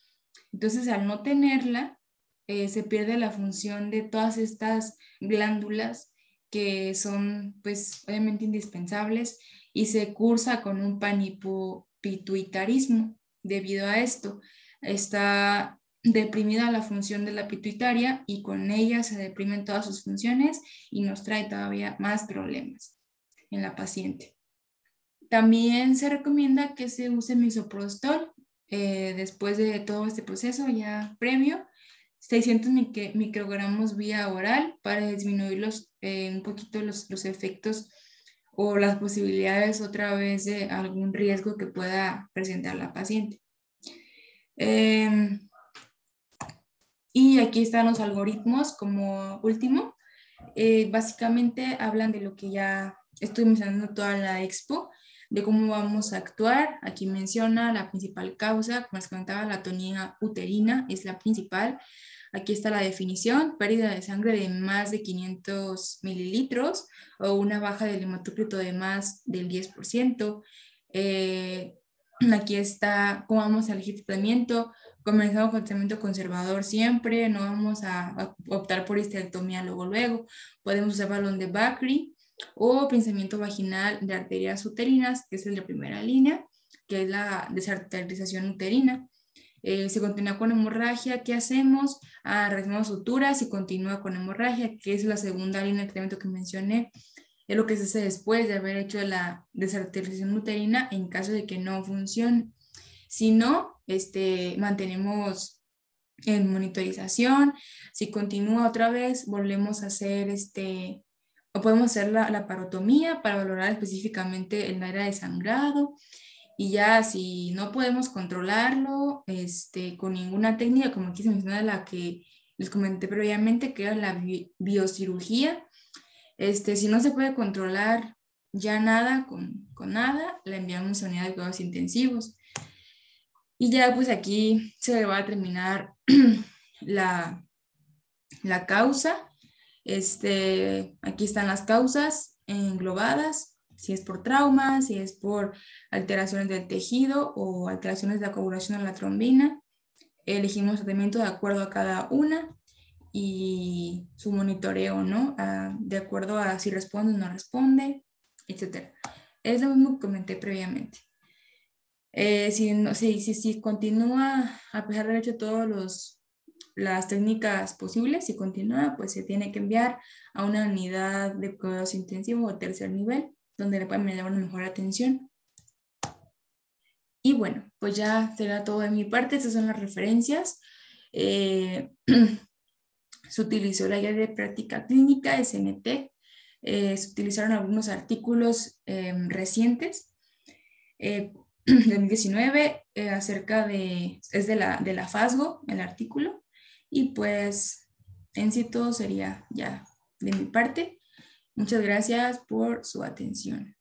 Entonces, al no tenerla, se pierde la función de todas estas glándulas que son, pues, obviamente indispensables, y se cursa con un panhipopituitarismo. Debido a esto, está deprimida la función de la pituitaria y con ella se deprimen todas sus funciones y nos trae todavía más problemas en la paciente. También se recomienda que se use misoprostol después de todo este proceso ya previo, 600 microgramos vía oral, para disminuir un poquito los efectos o las posibilidades otra vez de algún riesgo que pueda presentar la paciente. Y aquí están los algoritmos como último. Básicamente hablan de lo que ya estoy mencionando toda la expo, de cómo vamos a actuar. Aquí menciona la principal causa, como les comentaba, la atonía uterina es la principal. Aquí está la definición: pérdida de sangre de más de 500 mililitros o una baja del hematócrito de más del 10%. Aquí está cómo vamos a elegir tratamiento. Comenzamos con tratamiento conservador siempre, no vamos a optar por histerectomía luego. Podemos usar balón de Bakri o pinzamiento vaginal de arterias uterinas, que es el de primera línea, que es la desarterización uterina. Se continúa con hemorragia, ¿qué hacemos? Realizamos suturas y continúa con hemorragia, que es la segunda línea de tratamiento que mencioné. Es lo que se hace después de haber hecho la desarterización uterina en caso de que no funcione. Si no, mantenemos en monitorización. Si continúa otra vez, volvemos a hacer o podemos hacer la parotomía para valorar específicamente el área de sangrado. Y ya si no podemos controlarlo con ninguna técnica, como aquí se menciona la que les comenté previamente, que era la biocirugía, si no se puede controlar ya nada con nada, la enviamos a unidad de cuidados intensivos. Y ya pues aquí se va a terminar la causa. Aquí están las causas englobadas, si es por trauma, si es por alteraciones del tejido o alteraciones de la coagulación de la trombina. Elegimos tratamiento de acuerdo a cada una y su monitoreo, ¿no? De acuerdo a si responde o no responde, etc. Es lo mismo que comenté previamente. Si continúa, a pesar de haber hecho todas las técnicas posibles, si continúa, pues se tiene que enviar a una unidad de cuidados intensivos o tercer nivel, donde le pueden dar una mejor atención. Y bueno, pues ya será todo de mi parte. Estas son las referencias. Se utilizó la guía de práctica clínica, SNT. Se utilizaron algunos artículos recientes. 2019, es de la FASGO, el artículo, y pues en sí todo sería ya de mi parte. Muchas gracias por su atención.